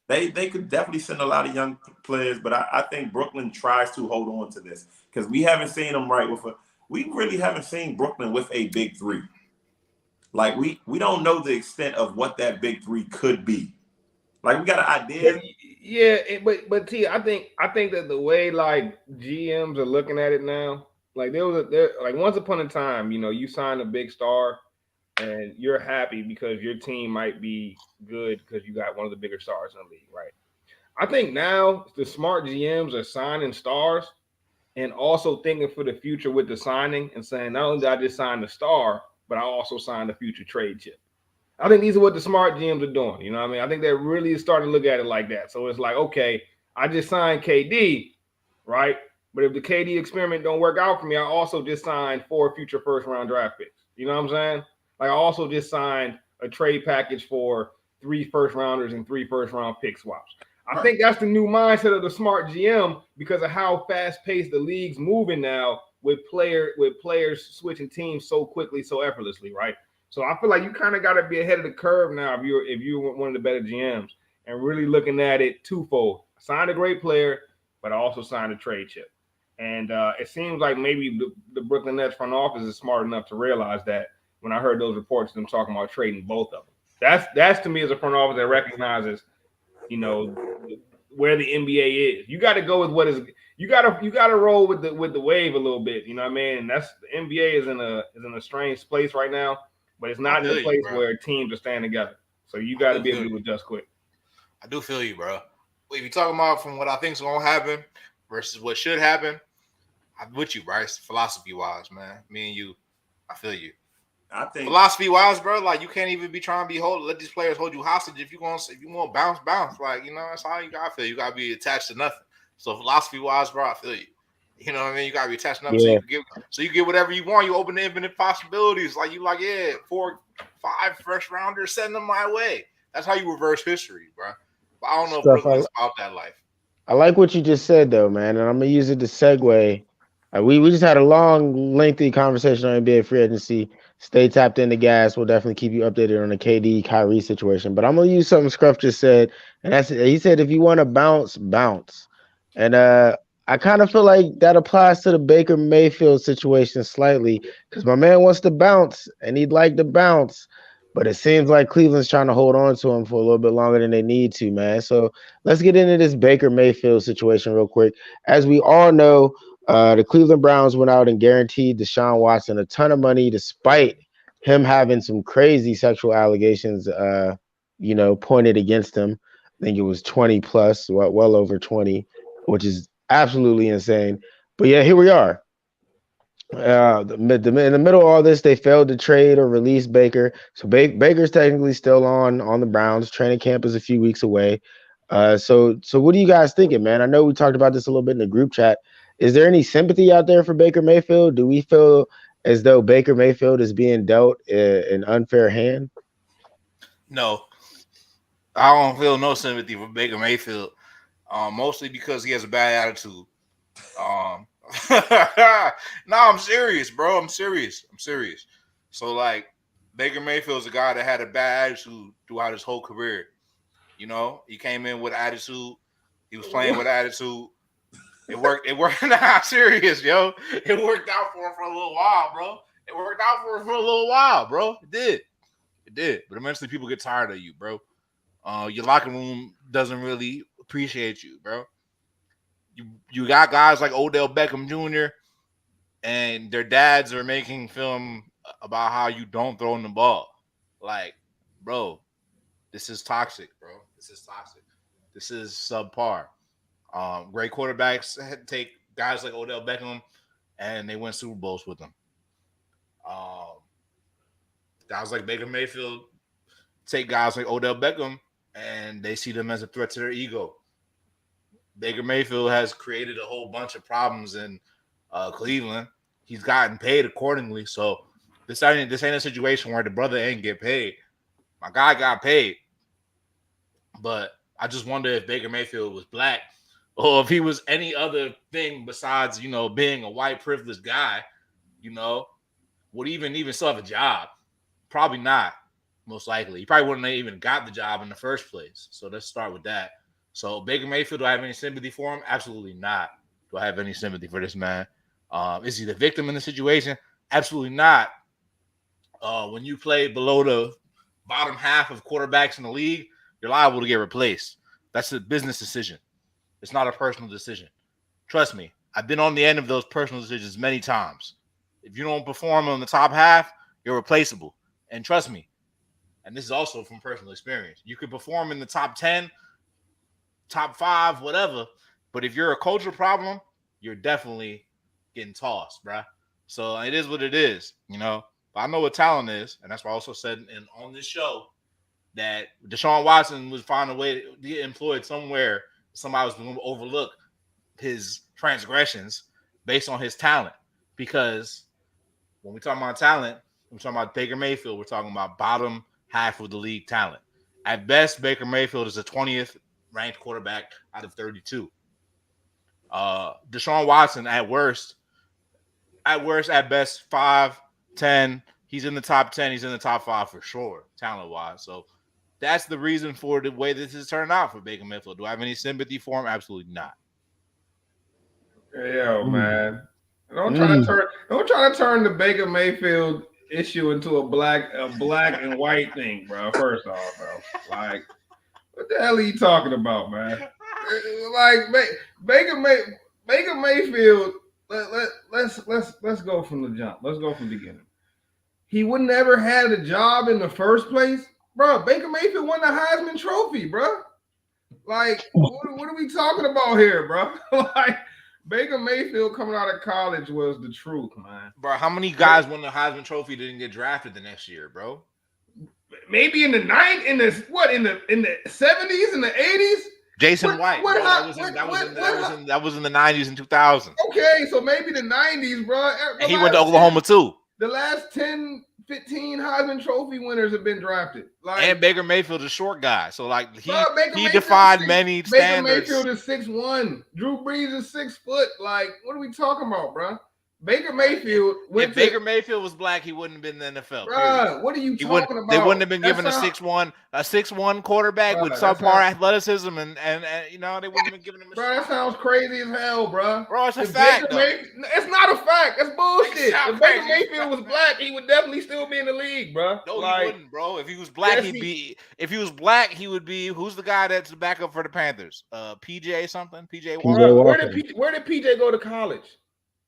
They could definitely send a lot of young players, but I think Brooklyn tries to hold on to this because we haven't seen them we really haven't seen Brooklyn with a big three. Like, we don't know the extent of what that big three could be. Like, we got an idea. But T, I think that the way like GMs are looking at it now, like there like once upon a time, you know, you sign a big star and you're happy because your team might be good because you got one of the bigger stars in the league, right? I think now the smart GMs are signing stars and also thinking for the future with the signing and saying, not only did I just sign the star, but I also signed a future trade chip. I think these are what the smart GMs are doing. You know what I mean? I think they're really starting to look at it like that. So it's like, okay, I just signed KD, right? But if the KD experiment don't work out for me, I also just signed 4 future first-round draft picks. You know what I'm saying? Like, I also just signed a trade package for 3 first-rounders and 3 first-round pick swaps. I think that's the new mindset of the smart GM because of how fast-paced the league's moving now with players switching teams so quickly, so effortlessly, right? So I feel like you kind of got to be ahead of the curve now if you're one of the better GMs and really looking at it twofold. Signed a great player, but I also signed a trade chip. And it seems like maybe the Brooklyn Nets front office is smart enough to realize that when I heard those reports, them talking about trading both of them. That's to me as a front office that recognizes, you know, where the NBA is. You got to go with what is. You got to roll with the wave a little bit. You know what I mean? And that's the NBA is in a strange place right now, but it's not in a place where teams are staying together. So you got to be able to adjust quick. I do feel you, bro. If you're talking about from what I think is going to happen versus what should happen, I'm with you, Bryce. Philosophy-wise, man. Me and you, I feel you. I think philosophy-wise, bro, like you can't even be trying to be let these players hold you hostage if you want to bounce. Like, you know, that's how you gotta feel. You gotta be attached to nothing. So philosophy-wise, bro, I feel you. You know what I mean? You gotta be attached to nothing. Yeah. So you get whatever you want. You open the infinite possibilities. Like you 4, 5 first rounders, send them my way. That's how you reverse history, bro. But I don't know if Brooklyn's about that life. I like what you just said though, man, and I'm gonna use it to segue. We just had a long, lengthy conversation on NBA free agency. Stay tapped into gas. We'll definitely keep you updated on the KD Kyrie situation. But I'm gonna use something Scruff just said, and he said if you want to bounce. And I I kind of feel like that applies to the Baker Mayfield situation slightly because my man wants to bounce and he'd like to bounce, but it seems like Cleveland's trying to hold on to him for a little bit longer than they need to, man. So let's get into this Baker Mayfield situation real quick. As we all know, the Cleveland Browns went out and guaranteed Deshaun Watson a ton of money despite him having some crazy sexual allegations, pointed against him. I think it was 20 plus, well over 20, which is absolutely insane. But yeah, here we are. In the middle of all this, they failed to trade or release Baker. So Baker's technically still on the Browns. Training camp is a few weeks away. So what are you guys thinking, man? I know we talked about this a little bit in the group chat. Is there any sympathy out there for Baker Mayfield? Do we feel as though Baker Mayfield is being dealt an unfair hand? No, I don't feel no sympathy for Baker Mayfield. Mostly because he has a bad attitude. No, I'm serious, bro. I'm serious. So like Baker Mayfield's a guy that had a bad attitude throughout his whole career. You know, he came in with attitude. He was playing with attitude. It worked. Nah, I'm serious, yo. It worked out for him for a little while, bro. It did. But eventually people get tired of you, bro. Your locker room doesn't really appreciate you, bro. You got guys like Odell Beckham Jr. and their dads are making film about how you don't throw in the ball. Like, bro, this is toxic, bro. This is subpar. Great quarterbacks take guys like Odell Beckham and they win Super Bowls with them. Guys like Baker Mayfield take guys like Odell Beckham and they see them as a threat to their ego. Baker Mayfield has created a whole bunch of problems in Cleveland. He's gotten paid accordingly. So this ain't a situation where the brother ain't get paid. My guy got paid. But I just wonder if Baker Mayfield was black or if he was any other thing besides, being a white privileged guy, would he even still have a job? Probably not, most likely. He probably wouldn't have even got the job in the first place. So let's start with that. So Baker Mayfield, do I have any sympathy for him? Absolutely not. Do I have any sympathy for this man? Is he the victim in the situation? Absolutely not. When you play below the bottom half of quarterbacks in the league, you're liable to get replaced. That's a business decision. It's not a personal decision. Trust me, I've been on the end of those personal decisions many times. If you don't perform on the top half, you're replaceable. And trust me, and this is also from personal experience, you could perform in the top 10, top 5, whatever. But if you're a culture problem, you're definitely getting tossed, bruh. So it is what it is, But I know what talent is, and that's why I also said on this show that Deshaun Watson would find a way to get employed somewhere. Somebody was going to overlook his transgressions based on his talent. Because when we talk about talent, we're talking about Baker Mayfield, we're talking about bottom half of the league talent. At best, Baker Mayfield is the 20th ranked quarterback out of 32. Deshaun Watson at worst, at best, 5, 10. He's in the top 10. He's in the top 5 for sure, talent-wise. So that's the reason for the way this has turned out for Baker Mayfield. Do I have any sympathy for him? Absolutely not. Yo, man. Don't try to turn the Baker Mayfield issue into a black and white thing, bro. First off, bro. Like, what the hell are you talking about, man? Like Baker Mayfield. Let's go from the jump. Let's go from the beginning. He would never had a job in the first place, bro. Baker Mayfield won the Heisman Trophy, bro. Like, what are we talking about here, bro? Like, Baker Mayfield coming out of college was the truth, man. Bro, how many guys won the Heisman Trophy didn't get drafted the next year, bro? Maybe in the 70s, in the 80s. Jason White. That was in the 90s and 2000s. Okay, so maybe the 90s, bro. And he went to Oklahoma too. The last 10, 15 Heisman Trophy winners have been drafted. Like, and Baker Mayfield is a short guy. So, like, he Mayfield defied many standards. Baker Mayfield is 6'1". Drew Brees is 6 foot. Like, what are we talking about, bro? Baker Mayfield went If Baker Mayfield was black, he wouldn't have been in the NFL. Bruh, what are you talking about? They wouldn't have been given a 6'1" quarterback with subpar athleticism, and they wouldn't have been giving him. Bro, that sounds crazy as hell, bro. Bro, it's a fact. It's not a fact. That's bullshit. If Baker Mayfield was black, he would definitely still be in the league, bro. No, he wouldn't, bro. If he was black, If he was black, he would be. Who's the guy that's the backup for the Panthers? PJ something. PJ Walker. Where did PJ go to college?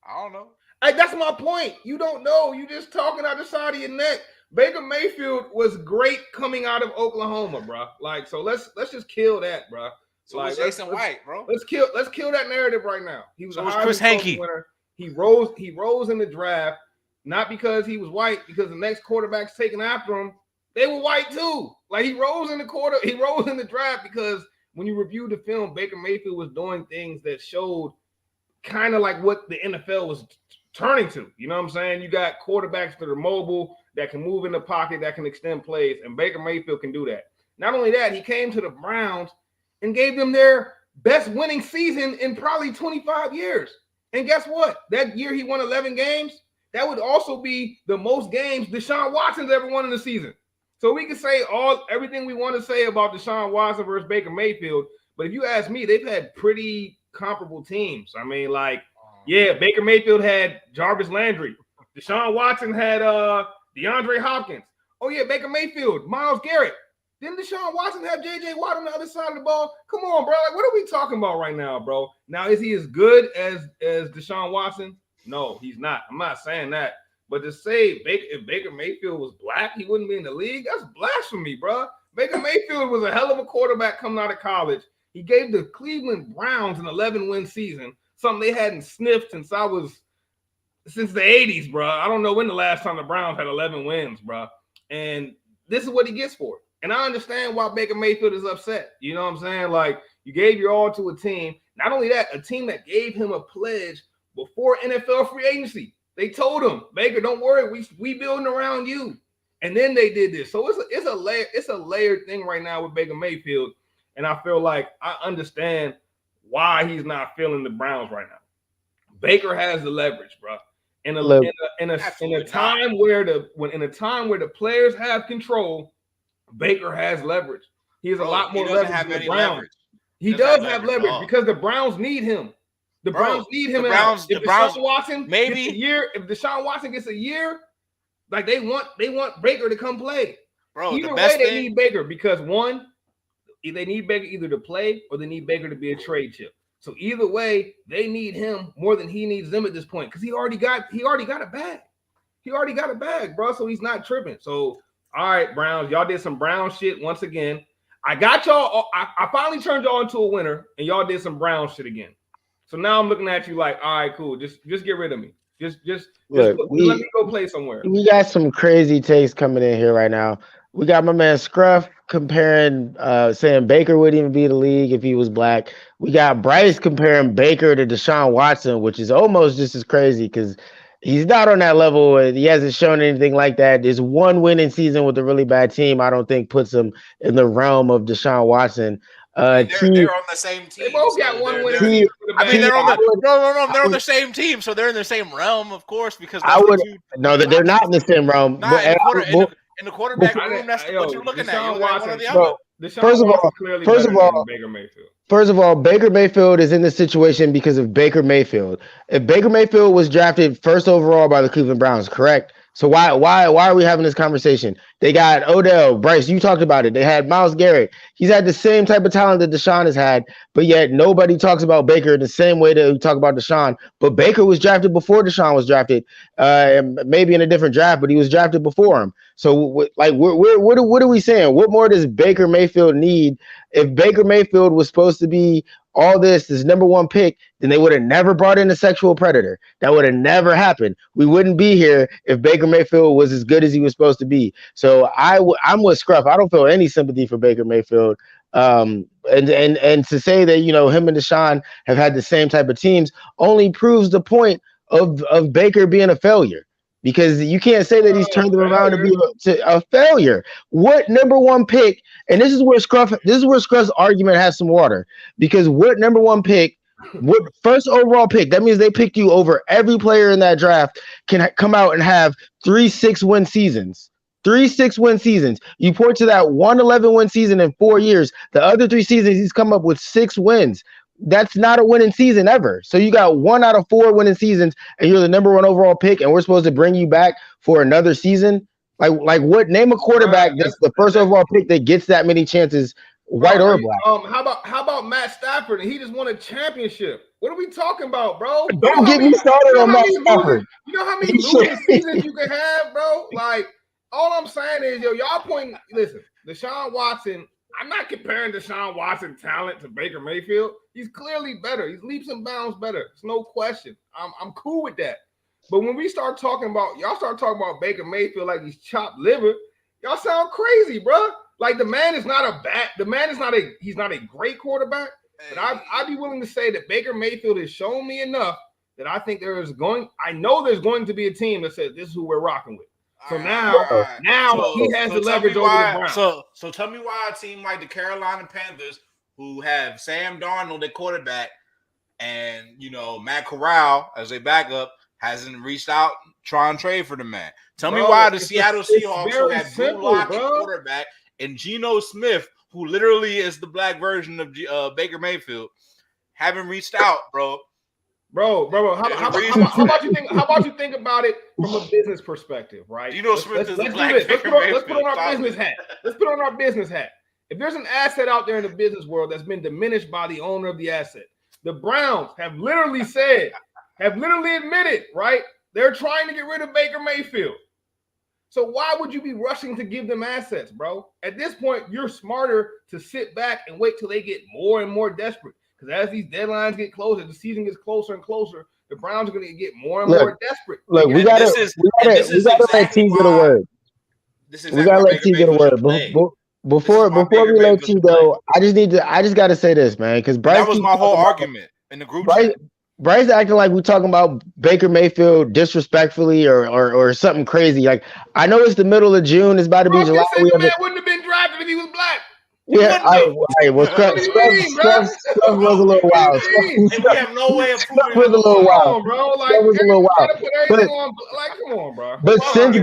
I don't know. That's my point. You don't know. You just talking out the side of your neck. Baker Mayfield was great coming out of Oklahoma, bro. Like, so let's just kill that, bro. So like, Jason White, bro. Let's kill that narrative right now. He was Chris Hanke. Winner. He rose in the draft, not because he was white, because the next quarterbacks taken after him, they were white too. Like he rose in the draft because when you review the film, Baker Mayfield was doing things that showed kind of like what the NFL was turning to. You know what I'm saying? You got quarterbacks that are mobile, that can move in the pocket, that can extend plays, and Baker Mayfield can do that. Not only that, he came to the Browns and gave them their best winning season in probably 25 years. And guess what? That year he won 11 games. That would also be the most games Deshaun Watson's ever won in the season. So we can say everything we want to say about Deshaun Watson versus Baker Mayfield, but if you ask me, they've had pretty comparable teams. I mean, like, yeah, Baker Mayfield had Jarvis Landry. Deshaun Watson had DeAndre Hopkins. Oh, yeah, Baker Mayfield, Myles Garrett. Didn't Deshaun Watson have J.J. Watt on the other side of the ball? Come on, bro. Like, what are we talking about right now, bro? Now, is he as good as Deshaun Watson? No, he's not. I'm not saying that. But to say if Baker Mayfield was black, he wouldn't be in the league, that's blasphemy, bro. Baker Mayfield was a hell of a quarterback coming out of college. He gave the Cleveland Browns an 11-win season, something they hadn't sniffed since the 80s, bro. I don't know when the last time the Browns had 11 wins, bro. And this is what he gets for it. And I understand why Baker Mayfield is upset. You know what I'm saying? Like, you gave your all to a team. Not only that, a team that gave him a pledge before NFL free agency. They told him, Baker, don't worry, we building around you. And then they did this. So it's a layered thing right now with Baker Mayfield. And I feel like I understand why he's not feeling the Browns right now. Baker has the leverage, bro. In a time where the players have control, Baker has leverage. He has a lot more leverage than the Browns. He does have leverage because the Browns need him. The Browns need him. If Deshaun Watson gets a year, like they want Baker to come play. Bro, either way, they need Baker because one, they need Baker either to play or they need Baker to be a trade chip. So either way, they need him more than he needs them at this point because he already got a bag. He already got a bag, bro. So he's not tripping. So all right, Browns, y'all did some Brown shit once again. I got y'all. I finally turned y'all into a winner, and y'all did some Brown shit again. So now I'm looking at you like, all right, cool. Just get rid of me. Just let me go play somewhere. We got some crazy takes coming in here right now. We got my man Scruff comparing, saying Baker wouldn't even be in the league if he was black. We got Bryce comparing Baker to Deshaun Watson, which is almost just as crazy because he's not on that level. He hasn't shown anything like that. There's one winning season with a really bad team. I don't think puts him in the realm of Deshaun Watson. They're on the same team. They both got one winning season. They're on the same team, so they're in the same realm, of course. Because they're not in the same realm. In the quarterback room, that's what you're looking at. First of all, Baker Mayfield is in this situation because of Baker Mayfield. If Baker Mayfield was drafted first overall by the Cleveland Browns, correct? So why are we having this conversation? They got Odell, Bryce, you talked about it. They had Myles Garrett. He's had the same type of talent that Deshaun has had, but yet nobody talks about Baker in the same way that we talk about Deshaun. But Baker was drafted before Deshaun was drafted, maybe in a different draft, but he was drafted before him. So, what are we saying? What more does Baker Mayfield need? If Baker Mayfield was supposed to be all this number one pick, then they would have never brought in a sexual predator. That would have never happened. We wouldn't be here if Baker Mayfield was as good as he was supposed to be. So I'm with Scruff. I don't feel any sympathy for Baker Mayfield. And to say that, him and Deshaun have had the same type of teams only proves the point of Baker being a failure. Because you can't say that he's turned them around to be a failure. What number one pick? And this is where Scruff's argument has some water. Because what number one pick What first overall pick? That means they picked you over every player in that draft. Can come out and have 3 6-win seasons. 3 6-win seasons. You point to that 111-win season in 4 years. The other 3 seasons, he's come up with 6 wins. That's not a winning season ever. So you got 1 out of 4 winning seasons, and you're the number 1 overall pick, and we're supposed to bring you back for another season. Like what? Name a quarterback that's the first overall pick that gets that many chances, white or black. How about Matt Stafford? He just won a championship. What are we talking about, bro? Don't get me started on Matt Stafford. You know how many losing seasons you can have, bro? Like, all I'm saying is, y'all pointing. Listen, Deshaun Watson. I'm not comparing Deshaun Watson talent to Baker Mayfield. He's clearly better. He's leaps and bounds better. It's no question. I'm cool with that. But when we start talking about, y'all start talking about Baker Mayfield like he's chopped liver, y'all sound crazy, bro. Like he's not a great quarterback, but I'd be willing to say that Baker Mayfield has shown me enough that I think I know there's going to be a team that says this is who we're rocking with. So now he has the leverage over the Browns. So tell me why a team like the Carolina Panthers, who have Sam Darnold at quarterback, and Matt Corral as a backup, hasn't reached out trying to trade for the man. Tell me why the Seattle Seahawks, who have Drew Lock at quarterback, and Geno Smith, who literally is the black version of Baker Mayfield, haven't reached out, bro. How about you think about it from a business perspective, right? Geno Smith is let's black. Let's put on our business hat. Let's put on our business hat. If there's an asset out there in the business world that's been diminished by the owner of the asset, the Browns have literally admitted, right? They're trying to get rid of Baker Mayfield. So why would you be rushing to give them assets, bro? At this point, you're smarter to sit back and wait till they get more and more desperate. Because as these deadlines get closer, the season gets closer and closer, the Browns are going to get more and more desperate. Look, we got to let T get a word. We got to let T get a word. Before we let T go, I just got to say this, man, because that was my whole argument in the group chat. Bryce acting like we're talking about Baker Mayfield disrespectfully or something crazy. Like, I know it's the middle of June. It's about to be July. The man wouldn't have been drafted if he was black. Yeah, Scrub was a little wild. We have no way of proving it was a little wild, bro. Like, was a little wild. Come on, bro. But since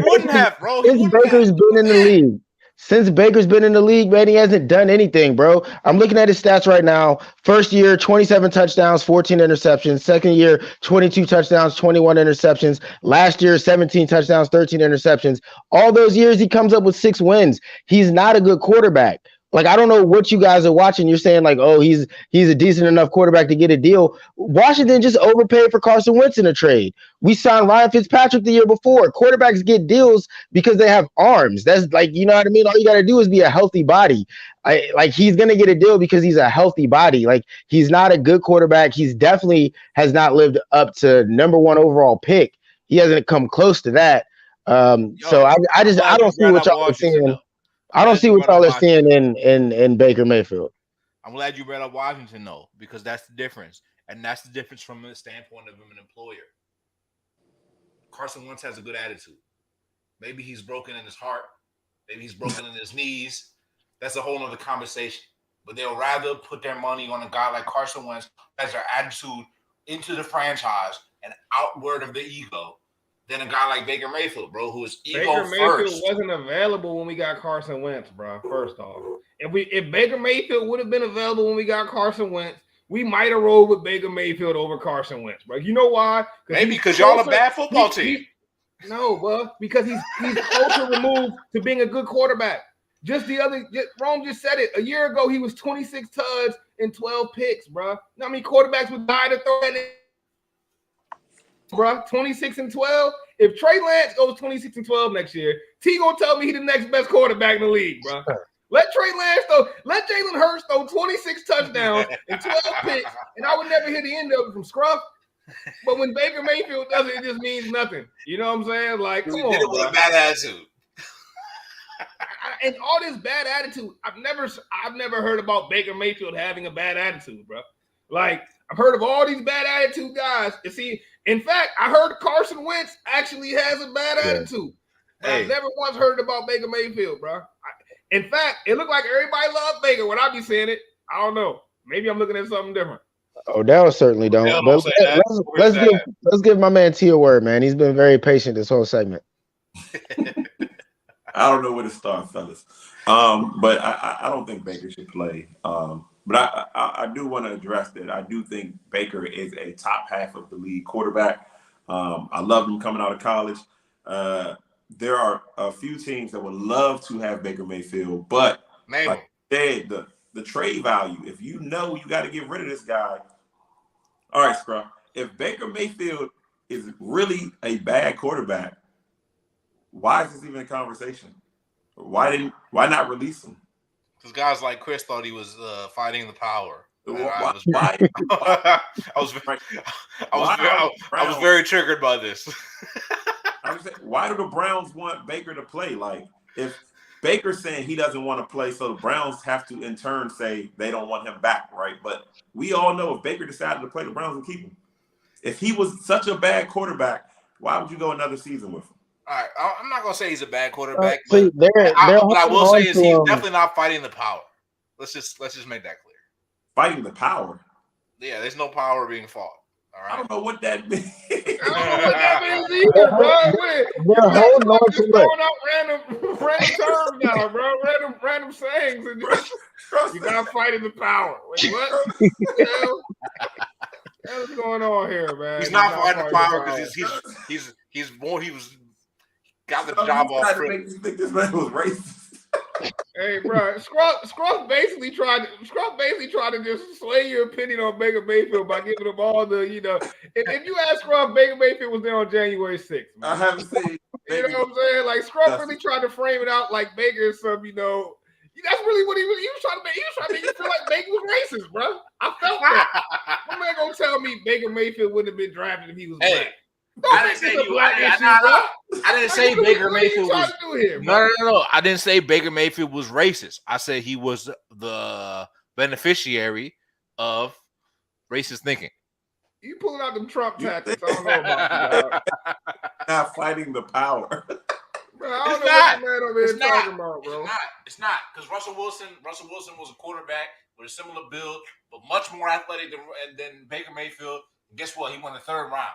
Baker's been in the league. Since Baker's been in the league, man, he hasn't done anything, bro. I'm looking at his stats right now. First year, 27 touchdowns, 14 interceptions. Second year, 22 touchdowns, 21 interceptions. Last year, 17 touchdowns, 13 interceptions. All those years, he comes up with 6 wins. He's not a good quarterback. Like, I don't know what you guys are watching. You're saying, like, oh, he's a decent enough quarterback to get a deal. Washington just overpaid for Carson Wentz in a trade. We signed Ryan Fitzpatrick the year before. Quarterbacks get deals because they have arms. That's like, you know what I mean? All you got to do is be a healthy body. He's going to get a deal because he's a healthy body. Like, he's not a good quarterback. He's definitely has not lived up to number 1 overall pick. He hasn't come close to that. So I don't see what y'all are seeing. I don't see what y'all are seeing in Baker Mayfield. I'm glad you brought up Washington, though, because that's the difference. And that's the difference from the standpoint of an employer. Carson Wentz has a good attitude. Maybe he's broken in his heart. Maybe he's broken in his knees. That's a whole other conversation. But they'll rather put their money on a guy like Carson Wentz as their attitude into the franchise and outward of the ego than a guy like Baker Mayfield, bro, who is ego first. Baker Mayfield wasn't available when we got Carson Wentz, bro. First off, if Baker Mayfield would have been available when we got Carson Wentz, we might have rolled with Baker Mayfield over Carson Wentz, bro. You know why? Maybe because y'all a bad football team. No, bro, because he's closer removed to being a good quarterback. Rome just said it. A year ago, he was 26 tuds and 12 picks, bro. You know how many quarterbacks would die to throw that in? Bro, 26 and 12. If Trey Lance goes 26 and 12 next year, T gonna tell me he's the next best quarterback in the league, bro. Let Jalen Hurts throw 26 touchdowns and 12 picks, and I would never hear the end of it from Scruff. But when Baker Mayfield does it, it just means nothing. You know what I'm saying? Like, come on, did it with a bad attitude. And all this bad attitude, I've never heard about Baker Mayfield having a bad attitude, bro. Like, I've heard of all these bad attitude guys. And see, in fact, I heard Carson Wentz actually has a bad attitude. I've never once heard about Baker Mayfield, bro. In fact, it looked like everybody loved Baker when I be saying it. I don't know. Maybe I'm looking at something different. Odell certainly don't. Odell But don't say that. let's give my man T a word, man. He's been very patient this whole segment. I don't know where to start, fellas. But I don't think Baker should play. But I do want to address that. I do think Baker is a top half of the league quarterback. I love him coming out of college. There are a few teams that would love to have Baker Mayfield, but like I said, the trade value, if you know you got to get rid of this guy. All right, Scruff. If Baker Mayfield is really a bad quarterback, why is this even a conversation? Why not release him? Because guys like Chris thought he was fighting the power. Why? I was very triggered by this. I'm saying, why do the Browns want Baker to play? Like, if Baker's saying he doesn't want to play, so the Browns have to in turn say they don't want him back, right? But we all know if Baker decided to play, the Browns would keep him. If he was such a bad quarterback, why would you go another season with him? All right, I'm not gonna say he's a bad quarterback, but what I will say is he's definitely not fighting the power. Let's just make that clear. Fighting the power. Yeah, there's no power being fought. All right. I don't know what that means. I don't know what that means either, bro. They're holding on to throwing out random terms now, bro. Random sayings, and you gotta fight in the power. Wait, what? What's going on here, man? He's not fighting the power because he's more. He was got the job off. Make you think this man was racist. Hey, bro, Scruff basically tried to just sway your opinion on Baker Mayfield by giving him all the, if you ask Scruff, Baker Mayfield was there on January 6th. Man. I haven't seen. You know what I'm saying? Like Scruff really tried to frame it out like Baker is some, that's really what he was trying to make. He was trying to make you feel like Baker was racist, bro. I felt that. My man gonna tell me Baker Mayfield wouldn't have been drafted if he was black. I didn't say Baker Mayfield was. No. I didn't say Baker Mayfield was racist. I said he was the beneficiary of racist thinking. You pulling out them Trump tactics. I don't know about you, not fighting the power. Bro, I don't know what the man over here talking about, bro. It's not because Russell Wilson was a quarterback with a similar build, but much more athletic than Baker Mayfield. And guess what? He won the third round.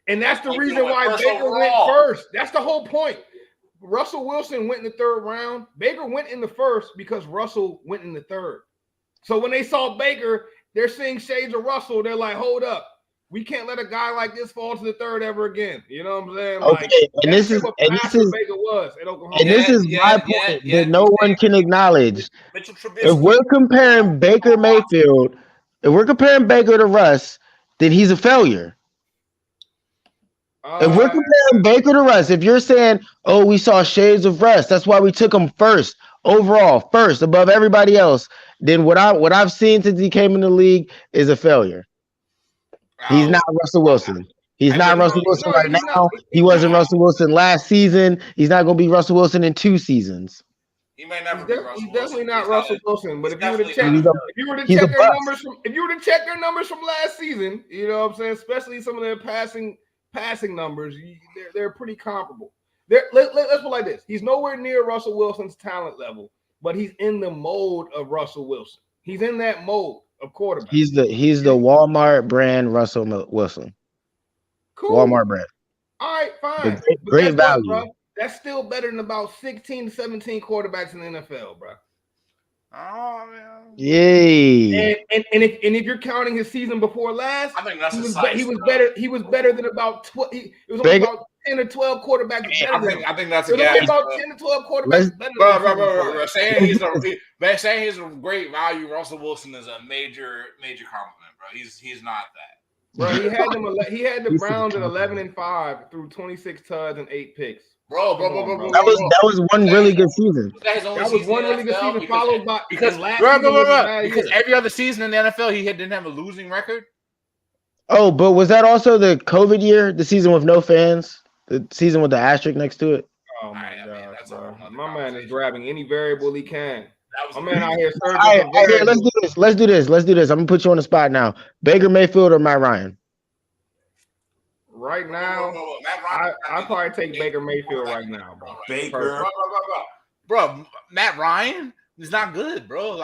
And that's the reason why Baker went first. That's the whole point. Russell Wilson went in the third round. Baker went in the first because Russell went in the third. So when they saw Baker, they're seeing shades of Russell. They're like, hold up. We can't let a guy like this fall to the third ever again. You know what I'm saying? Like, okay, and this is Baker was at Oklahoma. And this is my point that no one can acknowledge. If we're comparing Baker Mayfield, if we're comparing Baker to Russ, then he's a failure. If we're comparing Baker to Russ, if you're saying, oh, we saw shades of Russ, that's why we took him first, overall, first, above everybody else, then what I've seen since he came in the league is a failure. He's not Russell Wilson. He's not Russell Wilson right now. He wasn't Russell Wilson last season. He's not going to be Russell Wilson in 2 seasons. He may never be Russell Wilson. He's definitely not Russell Wilson. But if you were to check their numbers from last season, you know what I'm saying, especially some of their passing numbers, they're pretty comparable. Let's put it like this: he's nowhere near Russell Wilson's talent level, but he's in the mold of Russell Wilson. He's in that mold of quarterback. He's the Walmart brand Russell Wilson. Cool. Walmart brand. All right, fine. Great value. Bro. That's still better than about 16 to 17 quarterbacks in the NFL, bro. Oh man. Yay. And if you're counting his season before last, I think that's he was better. He was better than about 12. It was about 10 or 12 quarterbacks. I think that's a gap. About 10 to 12 quarterbacks better. Bro. Saying he's a great value. Russell Wilson is a major compliment, bro. He's not that. Bro, he had the Browns at 11-5 through 26 tuds and 8 picks. Bro. That was one really good season. That was one really good season, followed by because every other season in the NFL he didn't have a losing record. Oh, but was that also the COVID year, the season with no fans, the season with the asterisk next to it? Oh my God, my man is grabbing any variable he can. My man out here. All right, let's do this. I'm gonna put you on the spot now. Baker Mayfield or Matt Ryan? Right now, I probably take Baker Mayfield right now, bro. Baker, bro. Matt Ryan? He's not good, bro. No,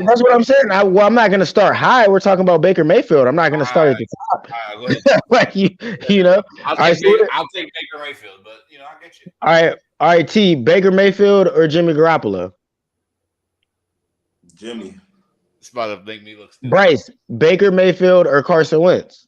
that's what I'm saying. I'm not going to start high. We're talking about Baker Mayfield. I'm not going to start at the top. Go ahead. Like you know. I'll take Baker Mayfield, but I get you. All right. T. Baker Mayfield or Jimmy Garoppolo? Jimmy. It's about to make me look stupid. Bryce, Baker Mayfield or Carson Wentz?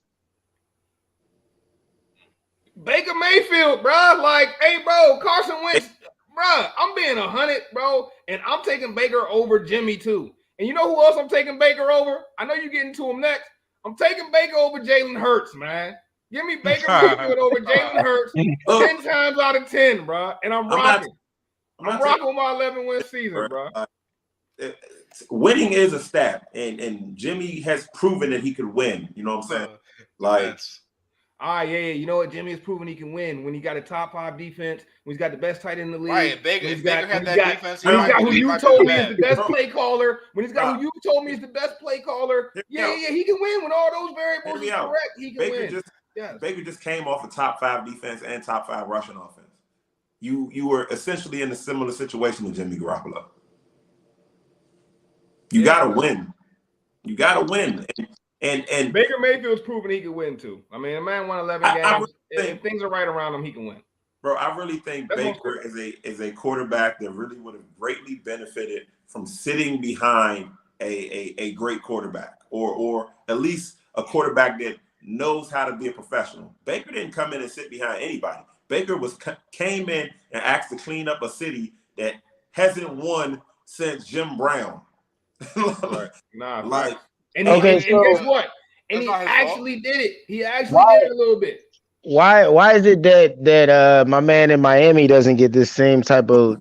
Baker Mayfield, bro. Like, hey, bro, Carson Wentz, bro. I'm being 100, bro, and I'm taking Baker over Jimmy too. And you know who else I'm taking Baker over? I know you're getting to him next. I'm taking Baker over Jalen Hurts, man. Give me Baker Mayfield over Jalen Hurts 10 times out of 10, bro. And I'm rocking. I'm rocking my 11-win season, bro. Winning is a stat, and Jimmy has proven that he could win. You know what I'm saying? Like, yeah. You know what? Jimmy has proven he can win when he got a top 5 defense, when he's got the best tight end in the league. Right, Baker had that defense. When he's got who you told me is the best play caller. When he's got who you told me is the best play caller. Yeah, he can win when all those variables are correct. He can win. Baker just came off a top 5 defense and top 5 rushing offense. You were essentially in a similar situation with Jimmy Garoppolo. You gotta win. You gotta win. And Baker Mayfield's proven he can win too. I mean, a man won 11 games. If things are right around him, he can win. Bro, I really think Baker is a quarterback that really would have greatly benefited from sitting behind a great quarterback, or at least a quarterback that knows how to be a professional. Baker didn't come in and sit behind anybody. Baker came in and asked to clean up a city that hasn't won since Jim Brown. And guess what? And he actually did it. He actually did it a little bit. Why is it that my man in Miami doesn't get this same type of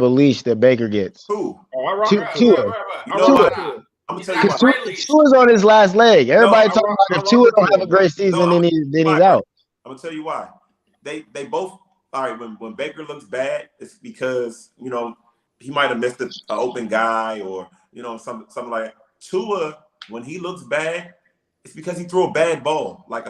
leash that Baker gets? Who? Tua. I'm gonna tell you why. Tua's on his last leg. Everybody talking about if Tua don't have a great season, then he's out. I'm gonna tell you why. They both all right. When Baker looks bad, it's because he might have missed an open guy or something like that. Tua, when he looks bad, it's because he threw a bad ball, like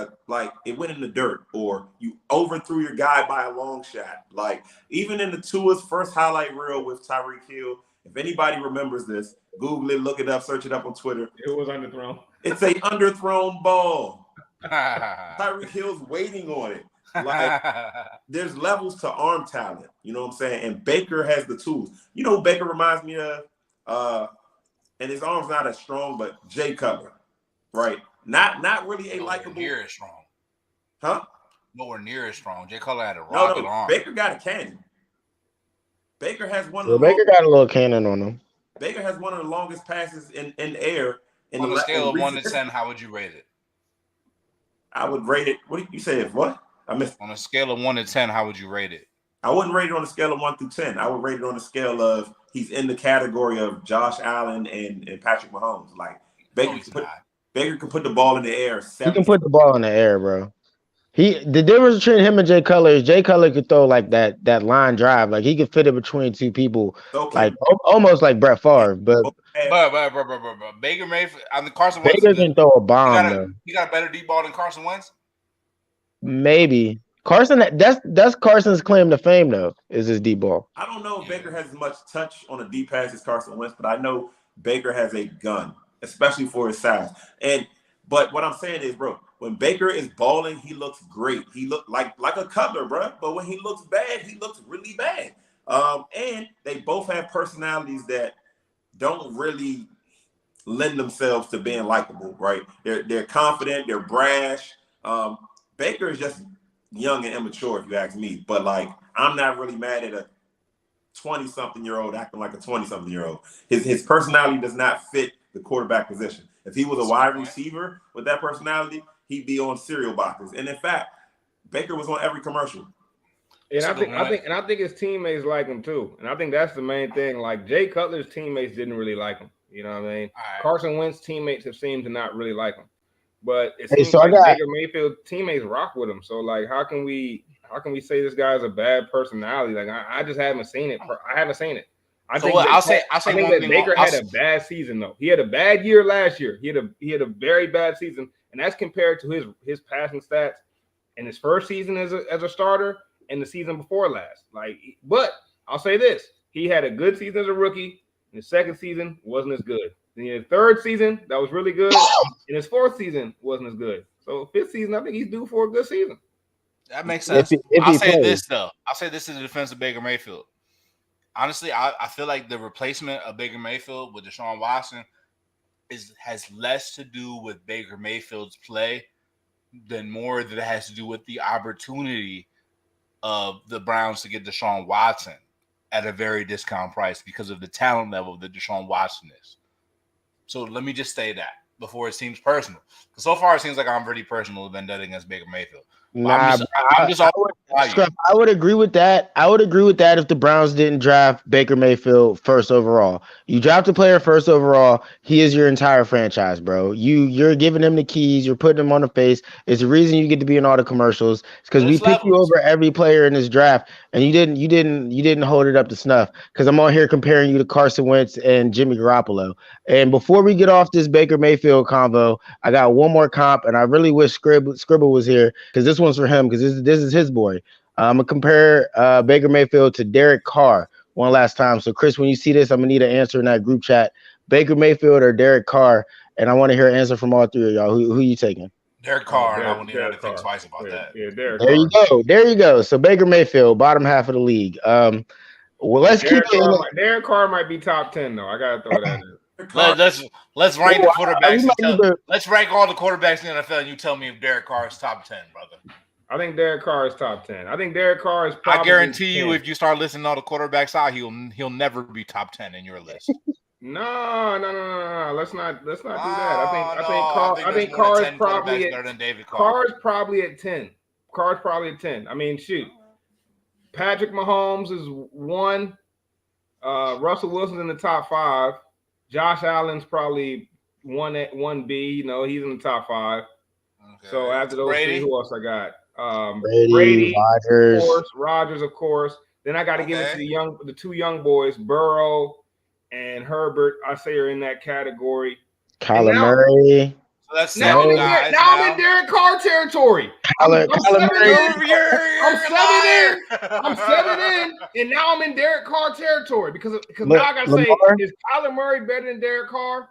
it went in the dirt, or you overthrew your guy by a long shot. Like even in the Tua's first highlight reel with Tyreek Hill, if anybody remembers this, Google it, look it up, search it up on Twitter. It was underthrown. It's a underthrown ball. Tyreek Hill's waiting on it. Like there's levels to arm talent, you know what I'm saying? And Baker has the tools. You know who Baker reminds me of? And his arm's not as strong, but Jay Cutler, right? Not really a likable. Nowhere near as strong. Huh? Nowhere near as strong. Jay Cutler had a rocket arm. Baker got a cannon. Baker has one. Baker got a little cannon on him. Baker has one of the longest passes in the air. On a scale of 1 to 10, how would you rate it? I would rate it. What did you say? What? I missed. On a scale of 1 to 10, how would you rate it? I wouldn't rate it on a scale of 1 through 10. I would rate it on a scale of he's in the category of Josh Allen and Patrick Mahomes. Like Baker can put the ball in the air. He can put the ball in the air, bro. The difference between him and Jay Cutler is Jay Cutler could throw like that line drive. Like he could fit it between two people, like almost like Brett Favre. But Baker Mayfield, Carson Wentz. Baker can throw a bomb. He got a better deep ball than Carson Wentz. Maybe Carson. That's Carson's claim to fame, though. Is his deep ball. I don't know if Baker has as much touch on a deep pass as Carson Wentz, but I know Baker has a gun, especially for his size. But what I'm saying is, bro, when Baker is balling, he looks great. He looked like a Cutler, bro. But when he looks bad, he looks really bad. And they both have personalities that don't really lend themselves to being likable, right? They're confident, they're brash. Baker is just young and immature, if you ask me. But like, I'm not really mad at a 20-something-year-old acting like a 20-something-year-old. His personality does not fit the quarterback position. If he was a wide receiver with that personality, he'd be on cereal boxes. And in fact, Baker was on every commercial. And I think his teammates like him too. And I think that's the main thing. Like Jay Cutler's teammates didn't really like him. You know what I mean? Right. Carson Wentz's teammates have seemed to not really like him. But it seems like Baker Mayfield teammates rock with him. So like, how can we say this guy has a bad personality? Like I just haven't seen it. I haven't seen it. I think that Baker had a bad season though. He had a bad year last year. He had a very bad season, and that's compared to his passing stats in his first season as a starter and the season before last. Like, but I'll say this: he had a good season as a rookie. In his second season, wasn't as good. Then in his third season, that was really good. In his fourth season, wasn't as good. So fifth season, I think he's due for a good season. That makes sense. If I'll he say plays. this though. I'll say this in the defense of Baker Mayfield. Honestly, I feel like the replacement of Baker Mayfield with Deshaun Watson has less to do with Baker Mayfield's play than more that it has to do with the opportunity of the Browns to get Deshaun Watson at a very discount price because of the talent level that Deshaun Watson is. So let me just say that before it seems personal. Because so far it seems like I'm pretty personal vendetta against Baker Mayfield. Nah, I would agree with that. I would agree with that if the Browns didn't draft Baker Mayfield first overall. You draft a player first overall, he is your entire franchise, bro. You're giving him the keys, you're putting him on the face. It's the reason you get to be in all the commercials. It's because we picked you over every player in this draft, and you didn't hold it up to snuff. Because I'm on here comparing you to Carson Wentz and Jimmy Garoppolo. And before we get off this Baker Mayfield convo, I got one more comp, and I really wish Scribble was here because this one's for him because this is his boy. I'm gonna compare Baker Mayfield to Derek Carr one last time. So, Chris, when you see this, I'm gonna need an answer in that group chat. Baker Mayfield or Derek Carr, and I want to hear an answer from all three of y'all. Who you taking? Derek Carr, and I won't even have to think twice about that. Yeah, Derek There Carr. There you go. So Baker Mayfield, bottom half of the league. Well, let's keep it. Derek Carr might be top 10 though. I gotta throw that in. Let's rank the quarterbacks. Let's rank all the quarterbacks in the NFL, and you tell me if Derek Carr is top 10, brother. I think Derek Carr is top 10. I think Derek Carr is probably I guarantee you, if you start listening to all the quarterbacks out, he'll never be top 10 in your list. No. Let's not do that. I think Carr is probably better than David Carr. Carr is probably at 10. Carr's probably at 10. I mean, shoot. Patrick Mahomes is 1. Russell Wilson's in the top 5. Josh Allen's probably 1B. You know, he's in the top 5. Okay. So after those three, who else I got? Brady, Rodgers, of course. Then I got to get into the two young boys, Burrow and Herbert. I say are in that category. Kyler Murray. So that's now I'm in Derek Carr territory. I'm 7 in, and now I'm in Derek Carr territory because now I gotta say, is Kyler Murray better than Derek Carr?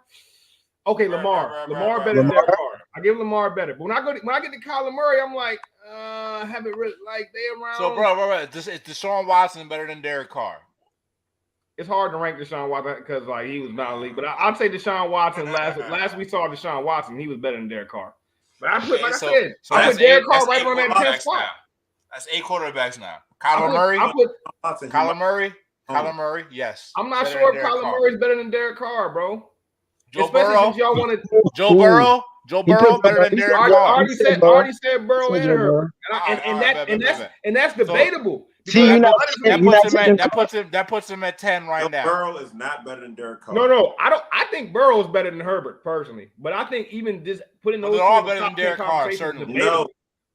Okay, Lamar better than Derek Carr. I give Lamar better, but when I get to Kyler Murray, I'm like, haven't really like they around. So, bro, is Deshaun Watson better than Derek Carr? It's hard to rank Deshaun Watson because like he was not elite, but I'd say Deshaun Watson. Last we saw Deshaun Watson, he was better than Derek Carr. But I put I put Derek Carr right on that 10th spot. That's 8 quarterbacks now. Kyler Murray, yes. I'm not sure if Kyler Murray is better than Derek Carr, bro. Joe Burrow better than Derek Carr. I already said Burrow and Herbert, and that's debatable. That puts him at 10 right now. Burrow is not better than Derek Carr. No, I think Burrow is better than Herbert personally, but I think even just putting those they're all better than Derek Carr. Certainly, no.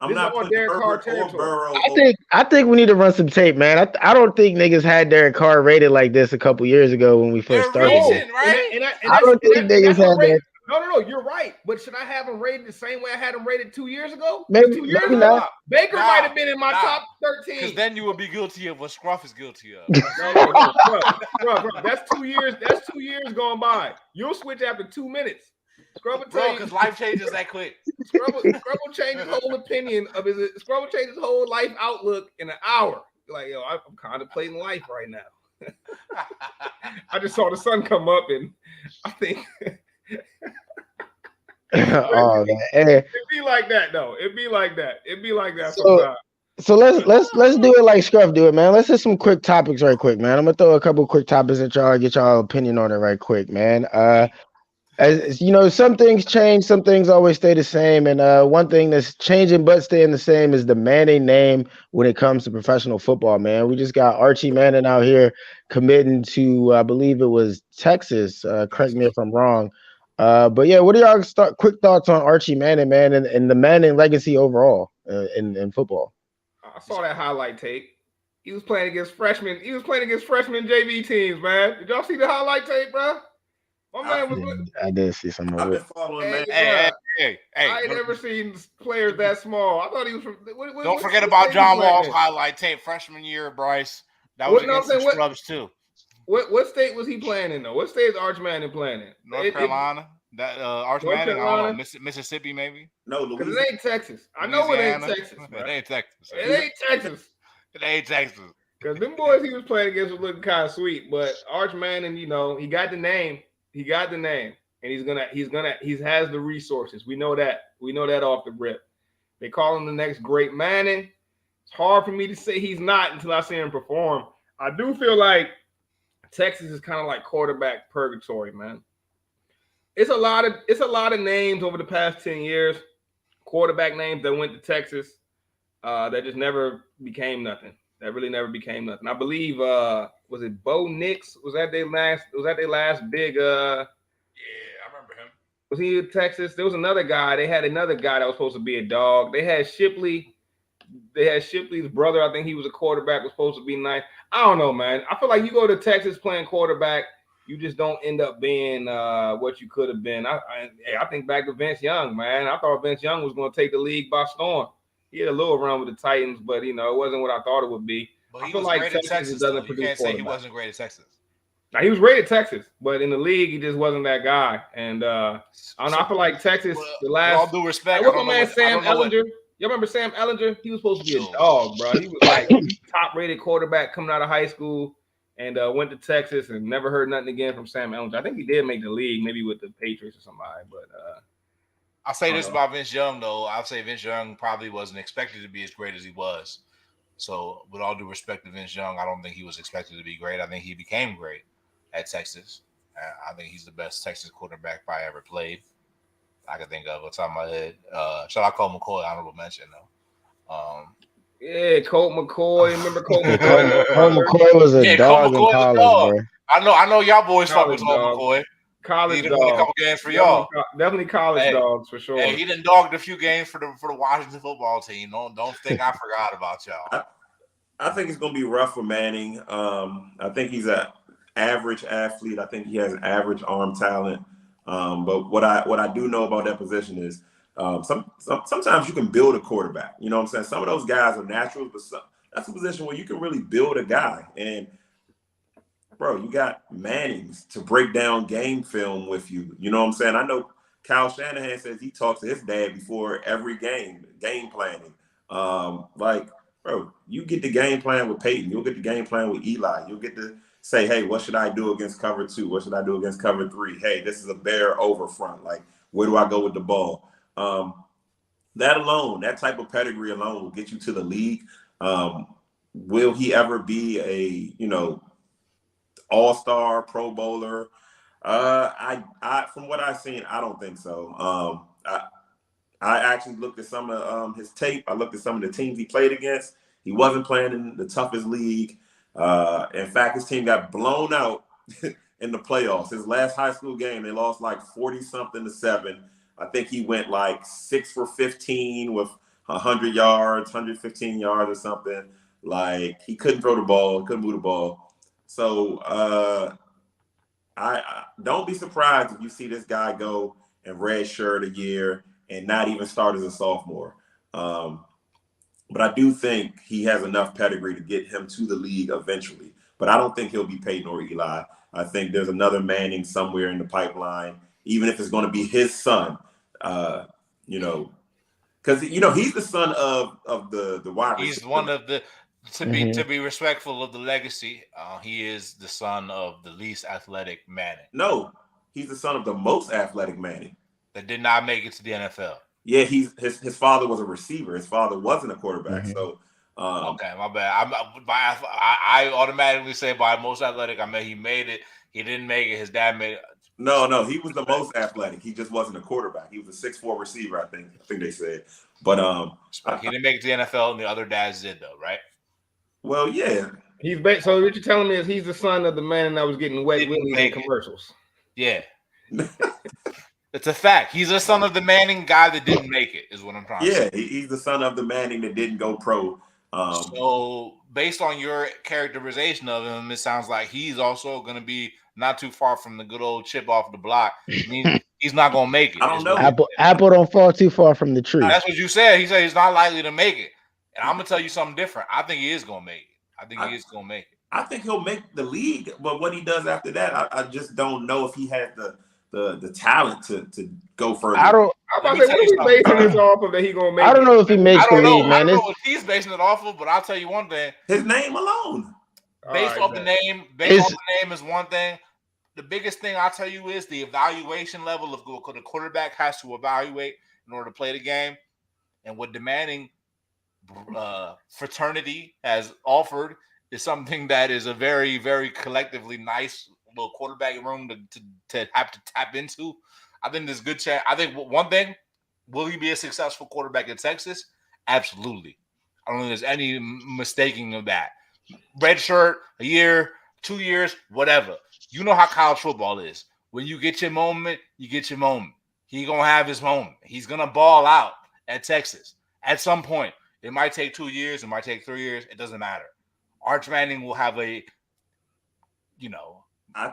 I'm not putting Derek Carr territory. I think we need to run some tape, man. I don't think niggas had Derek Carr rated like this a couple years ago when we first started. I don't think niggas had that. No, you're right. But should I have him rated the same way I had him rated 2 years ago? Maybe 2 years ago, not. Baker might have been in my top 13. Because then you would be guilty of what Scruff is guilty of. Bro, that's 2 years. That's 2 years gone by. You'll switch after 2 minutes. Scrubble because life changes that quick. Scrubble changed his whole opinion of his. Scrubble changed his whole life outlook in an hour. Like, yo, I'm contemplating life right now. I just saw the sun come up, and I think. It'd be like that though. It'd be like that sometimes. So let's do it like Scruff do it, man. Let's hit some quick topics right quick, man. I'm gonna throw a couple quick topics at y'all, get y'all opinion on it right quick, man. As you know, some things change, some things always stay the same, and one thing that's changing but staying the same is the Manning name when it comes to professional football, man. We just got Archie Manning out here committing to, I believe it was Texas. Correct me if I'm wrong. But yeah, what are y'all quick thoughts on Archie Manning, man, and the Manning legacy overall in football? I saw that highlight tape. He was playing against freshmen. He was playing against freshman JV teams, man. Did y'all see the highlight tape, bro? I did see some of it. Hey, I ain't never seen players that small. I thought he was from. Don't forget about John Wall's highlight tape freshman year, Bryce. That was against the Scrubs too. What state was he playing in though? What state is Arch Manning playing in? North Carolina. That Arch North Manning. I Carolina? don't know. Mississippi maybe. No, Because Louisiana. it ain't Texas. I know it ain't Louisiana. Texas, bro. It ain't Texas. It ain't Texas. It ain't Texas. Because them boys he was playing against was looking kind of sweet. But Arch Manning, you know, he got the name. He got the name. And he has the resources. We know that. We know that off the rip. They call him the next great Manning. It's hard for me to say he's not until I see him perform. I do feel like Texas is kind of like quarterback purgatory, man. It's a lot of names over the past 10 years, quarterback names that went to Texas that just never became nothing. That really never became nothing. I believe was it Bo Nix? Was that their last big Yeah, I remember him. Was he in Texas? There was another guy. They had another guy that was supposed to be a dog. They had Shipley. They had Shipley's brother. I think he was a quarterback, was supposed to be nice. I don't know, man. I feel like you go to Texas playing quarterback, you just don't end up being what you could have been. I think back to Vince Young, man. I thought Vince Young was going to take the league by storm. He had a little run with the Titans, but, you know, it wasn't what I thought it would be. But I he feel was like great at Texas. doesn't You produce can't say he quarterbacks. wasn't great at Texas. Now, he was great at Texas, but in the league, he just wasn't that guy. And I don't know. I feel like Texas, the last. With all due respect, What's my man, Sam Ellinger? You remember Sam Ellinger? He was supposed to be a dog, bro. He was like top-rated quarterback coming out of high school and went to Texas and never heard nothing again from Sam Ellinger. I think he did make the league, maybe with the Patriots or somebody, but I'll say this about Vince Young, though. I'll say Vince Young probably wasn't expected to be as great as he was. So, with all due respect to Vince Young, I don't think he was expected to be great. I think he became great at Texas. I think he's the best Texas quarterback I ever played. I can think of off the top of my head. Shout out Colt McCoy, honorable mention, though. Yeah, Colt McCoy. Remember Colt McCoy? Colt McCoy was a dog in college, bro. I know y'all boys fuck with College Colt McCoy. College He did win a dog. couple games for y'all. Definitely college dogs for sure. Hey, he done dogged a few games for the Washington football team. Don't think I forgot about y'all. I think it's going to be rough for Manning. I think he's an average athlete. I think he has average arm talent. But what I do know about that position is sometimes you can build a quarterback. You know what I'm saying? Some of those guys are naturals, but that's a position where you can really build a guy. And, bro, you got Mannings to break down game film with you. You know what I'm saying? I know Kyle Shanahan says he talks to his dad before every game planning. Bro, you get the game plan with Peyton. You'll get the game plan with Eli. You'll get to say, hey, what should I do against cover 2? What should I do against cover 3? Hey, this is a bear over front. Like, where do I go with the ball? That alone, that type of pedigree alone will get you to the league. Will he ever be a, all-star, Pro Bowler? I from what I've seen, I don't think so. I actually looked at some of his tape. I looked at some of the teams he played against. He wasn't playing in the toughest league. In fact, his team got blown out in the playoffs. His last high school game, they lost like 40-something to 7. I think he went like 6 for 15 with 100 yards, 115 yards or something. Like, he couldn't throw the ball, couldn't move the ball. So I don't be surprised if you see this guy go and redshirt a year and not even start as a sophomore. But I do think he has enough pedigree to get him to the league eventually. But I don't think he'll be Peyton or Eli. I think there's another Manning somewhere in the pipeline, even if it's going to be his son, because, he's the son of the wide receiver. He's one of the, to be respectful of the legacy, he is the son of the least athletic Manning. No, he's the son of the most athletic Manning. That did not make it to the NFL. Yeah, his father was a receiver. His father wasn't a quarterback. So, okay, my bad. I automatically say by most athletic, I mean he made it. He didn't make it. His dad made it. No, he was the most athletic. He just wasn't a quarterback. He was a 6'4" receiver, I think they said. But he didn't make it to the NFL, and the other dads did, though, right? Well, yeah. So what you're telling me is he's the son of the man that was getting wet willies in commercials. Yeah. It's a fact. He's the son of the Manning guy that didn't make it, is what I'm trying to say. Yeah, he's the son of the Manning that didn't go pro. So based on your characterization of him, it sounds like he's also going to be not too far from the good old chip off the block. I mean, he's not going to make it. I don't know. Apple don't fall too far from the tree. That's what you said. He said he's not likely to make it. And I'm going to tell you something different. I think he is going to make it. I think he is going to make it. I think he'll make the league, but what he does after that, I just don't know if he has the talent to go further. I don't. I'm about to say, what are we basing this off of that he gonna make? I don't know if he makes the league, man. I don't know what he's basing it off of, but I'll tell you one thing: his name alone. Based off the name is one thing. The biggest thing I'll tell you is the evaluation level of the quarterback has to evaluate in order to play the game, and what demanding fraternity has offered is something that is a very, very collectively nice little quarterback room to have to tap into. I think there's good chance. I think one thing, will he be a successful quarterback in Texas? Absolutely. I don't think there's any mistaking of that. Red shirt, a year, 2 years, whatever. You know how college football is. When you get your moment, you get your moment. He's going to have his moment. He's going to ball out at Texas at some point. It might take 2 years. It might take 3 years. It doesn't matter. Arch Manning will have I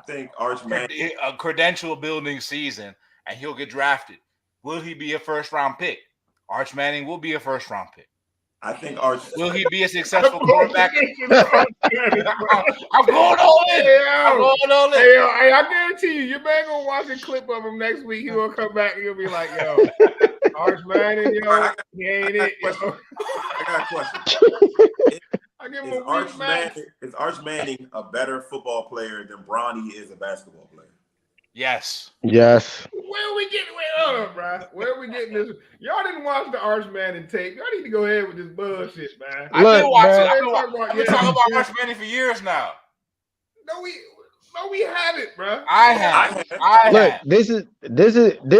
think Arch Manning a credential building season, and he'll get drafted. Will he be a first-round pick? Arch Manning will be a first-round pick. I think Arch. Will he be a successful quarterback? I'm going all in. I'm going all in. Hey, I guarantee you, your man gonna watch a clip of him next week. He gonna come back and he'll be like, "Yo, Arch Manning, yo, he ain't it." Yo. I got a question. I give him a week max. Is Arch Manning a better football player than Bronny is a basketball player? Yes. Yes. Where are we getting? Wait, hold up, bro. Where are we getting this? Y'all didn't watch the Arch Manning tape. Y'all need to go ahead with this bullshit, man. I've been watching. I've been talking about Arch Manning for years now. No, we haven't, bro. I have. Look, this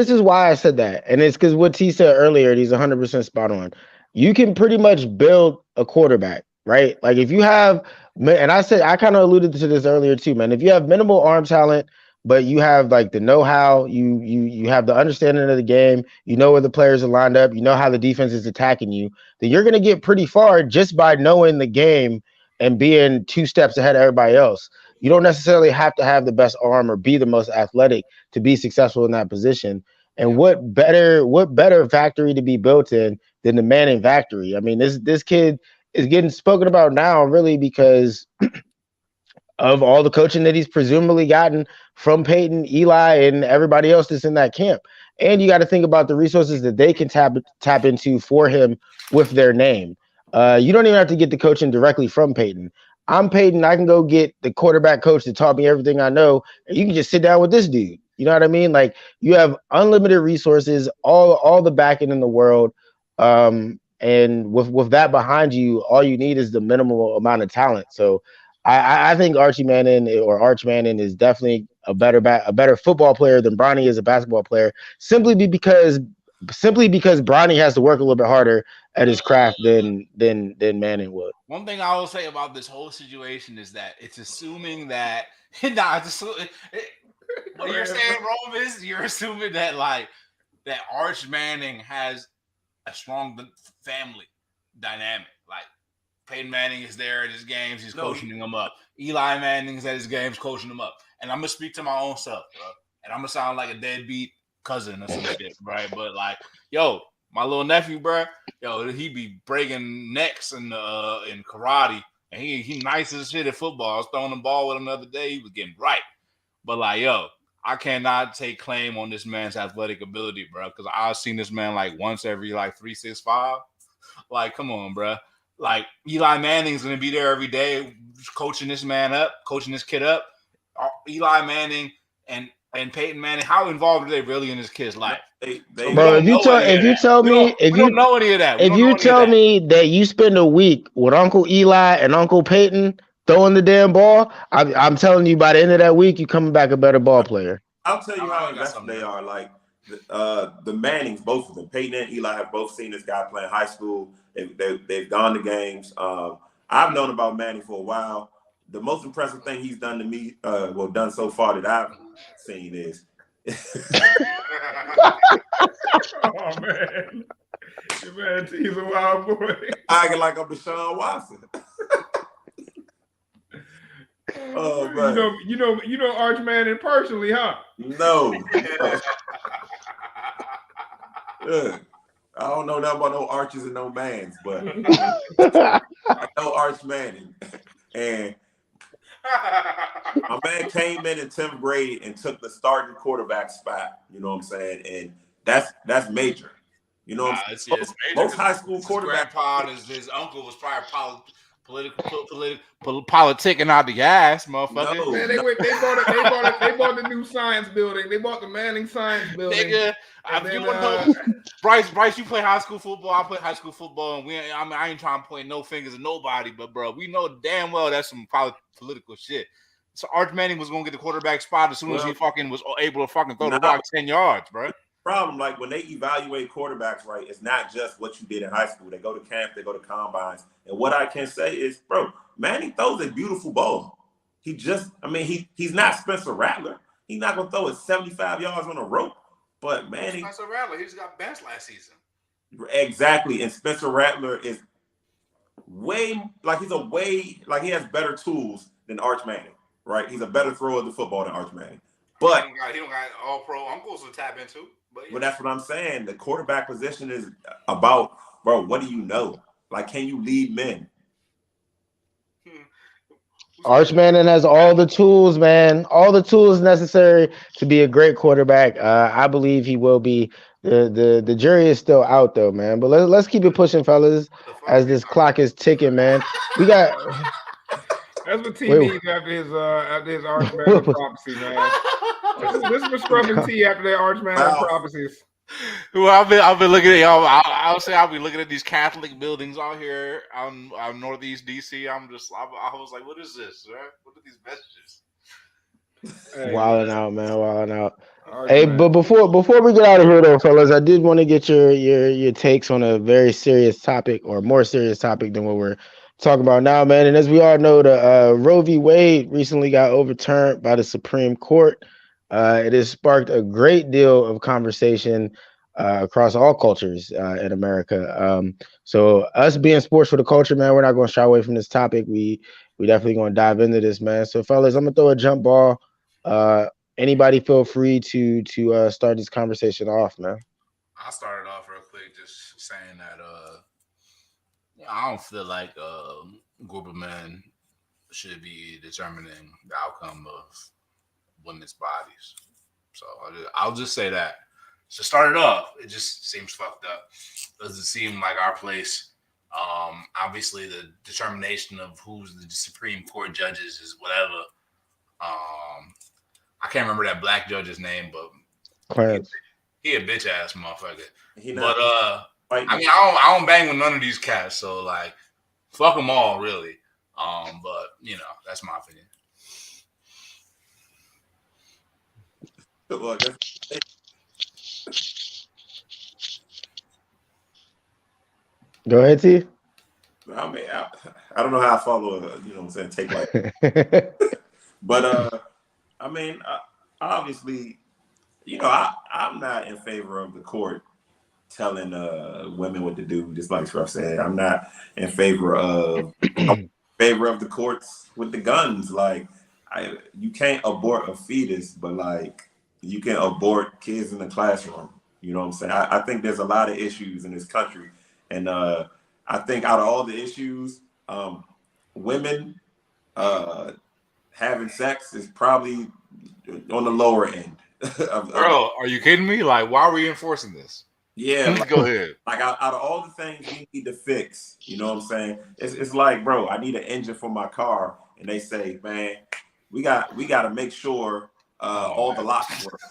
is why I said that, and it's because what T said earlier. And he's 100% spot on. You can pretty much build a quarterback, right? Like if you have, and I kind of alluded to this earlier too, man. If you have minimal arm talent, but you have like the know-how, you have the understanding of the game, you know where the players are lined up, you know how the defense is attacking you, then you're going to get pretty far just by knowing the game and being 2 steps ahead of everybody else. You don't necessarily have to have the best arm or be the most athletic to be successful in that position. And what better factory to be built in than the Manning factory? I mean, this kid is getting spoken about now really because of all the coaching that he's presumably gotten from Peyton, Eli, and everybody else that's in that camp. And you got to think about the resources that they can tap into for him with their name. You don't even have to get the coaching directly from Peyton. I'm Peyton. I can go get the quarterback coach that taught me everything I know, and you can just sit down with this dude. You know what I mean? Like you have unlimited resources, all the backing in the world. And with that behind you, all you need is the minimal amount of talent. So I think Arch Manning is definitely a better football player than Bronny is a basketball player, simply because Bronny has to work a little bit harder at his craft than Manning would. One thing I will say about this whole situation is that it's assuming that what you're saying, Rome, is you're assuming that that Arch Manning has a strong family dynamic. Like Peyton Manning is there at his games, he's coaching them up. Eli Manning's at his games, coaching them up. And I'm gonna speak to my own self, bro. And I'm gonna sound like a deadbeat cousin or some shit, right? But like, yo, my little nephew, bro, he be breaking necks in karate, and he nice as shit at football. I was throwing the ball with him the other day, he was getting right. But like, yo, I cannot take claim on this man's athletic ability, bro, because I've seen this man like once every 365. Like, come on, bro. Like Eli Manning's gonna be there every day, coaching this man up, coaching this kid up. Eli Manning and Peyton Manning, how involved are they really in this kid's life? Bro, if you tell me that you spend a week with Uncle Eli and Uncle Peyton throwing the damn ball, I'm telling you, by the end of that week, you're coming back a better ball player. I'll tell you how invested they are. Like the Mannings, both of them, Peyton and Eli, have both seen this guy play in high school. They've gone to games. I've known about Manning for a while. The most impressive thing he's done to me, done so far that I've seen is. Oh man, your man, he's a wild boy. I get like I'm Deshaun Watson. Oh man, you know Arch Manning personally, huh? No. Yeah. I don't know nothing about no Arches and no Mans, but I know Arch Manning. And My man came in 10th grade and took the starting quarterback spot. You know what I'm saying? And that's major. You know what I'm saying? It's major Most high school his quarterbacks. grandpa and his uncle was probably politicking out the ass, motherfucker. No, Man, they bought the new science building. They bought the Manning Science Building. Nigga, if you want to know, Bryce, you play high school football. I play high school football, and I ain't trying to point no fingers at nobody, but bro, we know damn well that's some political shit. So Arch Manning was gonna get the quarterback spot as soon as he fucking was able to fucking throw the rock 10 yards, bro. Problem, like when they evaluate quarterbacks, right, it's not just what you did in high school. They go to camp, they go to combines. And what I can say is, bro, Manning throws a beautiful ball. He's not Spencer Rattler. He's not going to throw it 75 yards on a rope. But Manning. Spencer Rattler, he just got benched last season. Exactly. And Spencer Rattler is he has better tools than Arch Manning, right? He's a better thrower of the football than Arch Manning. But he don't got all pro uncles to tap into. But that's what I'm saying. The quarterback position is about, bro, what do you know? Like, can you lead men? Arch Manning has all the tools, man. All the tools necessary to be a great quarterback. I believe he will be. The jury is still out though, man. But let's keep it pushing, fellas, as this clock is ticking, man. We got. That's what T needs after his Arch Manning prophecy, man. This is what scrubbing T after their Arch Manning prophecies. Well, I've been looking at y'all. I'll say I'll be looking at these Catholic buildings out here on Northeast DC. I was like, what is this, right? What are these messages? Wilding out, man. Wilding out. Hey, but before we get out of here, though, fellas, I did want to get your takes on a very serious topic, or more serious topic than what we're talking about now, man. And as we all know, the Roe v. Wade recently got overturned by the Supreme Court. It has sparked a great deal of conversation across all cultures in America. So us being sports for the culture, man, we're not going to shy away from this topic. We definitely going to dive into this, man. So, fellas, I'm going to throw a jump ball. Anybody feel free to start this conversation off, man. I'll start it off real quick, just saying that I don't feel like a group of men should be determining the outcome of women's bodies. So I'll just say that. To start it off, it just seems fucked up. Doesn't seem like our place. Obviously, the determination of who's the Supreme Court judges is whatever. I can't remember that black judge's name, but Clarence. He a bitch ass motherfucker. I mean, I don't bang with none of these cats, so like, fuck them all, really. But you know, that's my opinion. Go ahead, T. I mean, I don't know how I follow, you know what I'm saying, take like but I mean, obviously, you know, I'm not in favor of the court telling women what to do, just like Scruff said. I'm not in favor of the courts with the guns. Like, you can't abort a fetus, but like you can abort kids in the classroom. You know what I'm saying? I think there's a lot of issues in this country, and I think out of all the issues, women having sex is probably on the lower end. Bro, are you kidding me? Like, why are we enforcing this? Yeah, like, go ahead. Like out of all the things we need to fix, you know what I'm saying? It's like, bro, I need an engine for my car, and they say, man, we got to make sure all the locks work.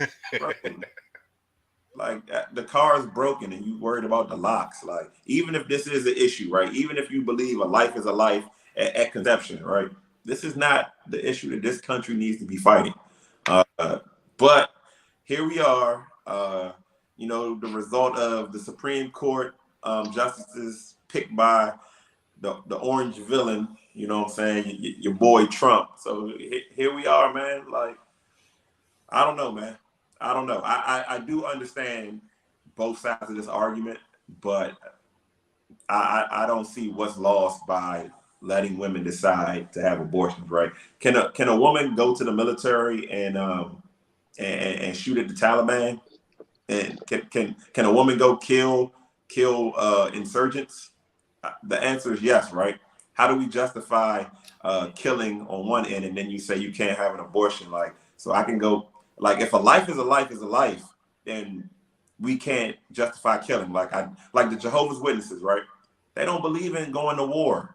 Like the car is broken, and you worried about the locks. Like, even if this is an issue, right? Even if you believe a life is a life at conception, right? This is not the issue that this country needs to be fighting. But here we are. You know, the result of the Supreme Court justices picked by the orange villain, you know what I'm saying, your boy Trump. So here we are, man. Like, I don't know, man. I don't know. I do understand both sides of this argument, but I don't see what's lost by letting women decide to have abortions, right? Can a woman go to the military and shoot at the Taliban? And can a woman go kill insurgents? The answer is yes, right? How do we justify killing on one end, and then you say you can't have an abortion? Like, so I can go, like, if a life is a life is a life, then we can't justify killing. Like the Jehovah's Witnesses, right? They don't believe in going to war.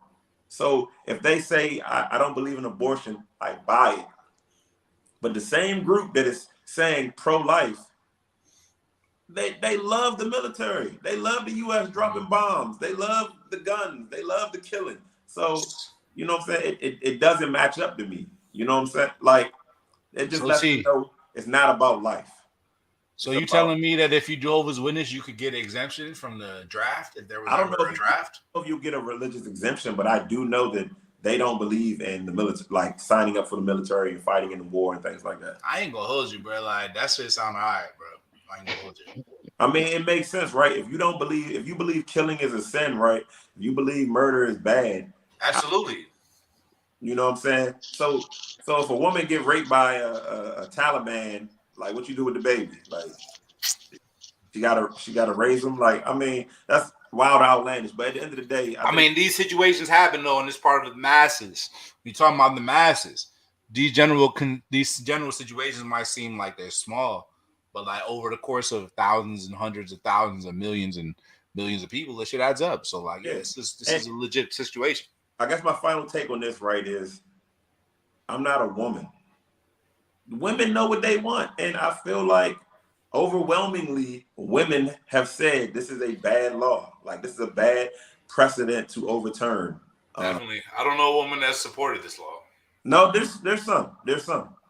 So if they say I don't believe in abortion, I buy it. But the same group that is saying pro-life, they love the military. They love the U.S. dropping bombs. They love the guns. They love the killing. So, you know what I'm saying? It doesn't match up to me. You know what I'm saying? Like, it just lets me know it's not about life. So you telling me that if you Jehovah's Witness, you could get an exemption from the draft if there was ever a draft? I don't know if you get a religious exemption, but I do know that they don't believe in the military, like signing up for the military and fighting in the war and things like that. I ain't gonna hold you, bro. Like, that shit sound all right, bro. I ain't gonna hold you. I mean, it makes sense, right? If you believe killing is a sin, right? If you believe murder is bad. Absolutely. You know what I'm saying? So if a woman get raped by a Taliban, like, what you do with the baby? Like, she gotta raise them. Like, I mean, that's wild, outlandish. But at the end of the day, I mean, these situations happen though, and it's part of the masses. We talking about the masses. These general situations might seem like they're small, but like over the course of thousands and hundreds of thousands and millions of people, this shit adds up. So like, yeah, this is a legit situation. I guess my final take on this, right, is I'm not a woman. Women know what they want, and I feel like overwhelmingly women have said this is a bad law. Like, this is a bad precedent to overturn. Definitely. I don't know a woman that supported this law. No, there's some.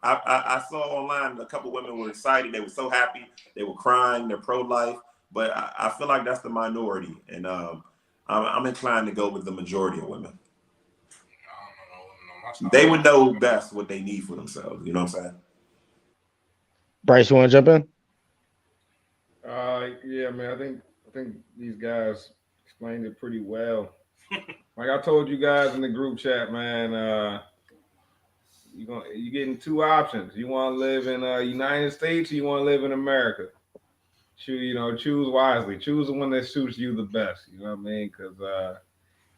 I saw online a couple women were excited. They were so happy. They were crying. They're pro-life. But I feel like that's the minority. And I'm inclined to go with the majority of women. They would know best what they need for themselves. You know what I'm saying? Bryce, you want to jump in? Yeah, man. I think these guys explained it pretty well. Like I told you guys in the group chat, man. You getting two options. You want to live in United States, or you want to live in America. Choose wisely. Choose the one that suits you the best. You know what I mean? Because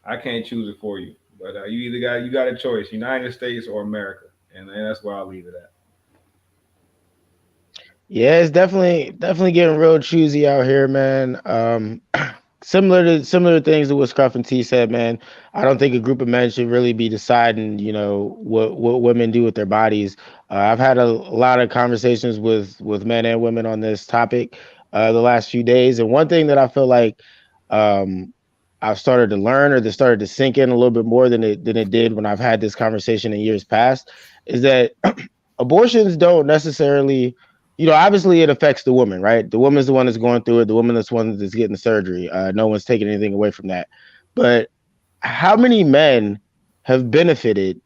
I can't choose it for you. But you got a choice: United States or America, and that's where I'll leave it at. Yeah, it's definitely getting real choosy out here, man. Similar to things that what Scruff and T said, man. I don't think a group of men should really be deciding, what women do with their bodies. I've had a lot of conversations with men and women on this topic the last few days, and one thing that I feel like I've started to learn, or that started to sink in a little bit more than it did when I've had this conversation in years past, is that abortions don't necessarily. Obviously it affects the woman, right? The woman's the one that's going through it. The woman that's one that's getting the surgery. No one's taking anything away from that. But how many men have benefited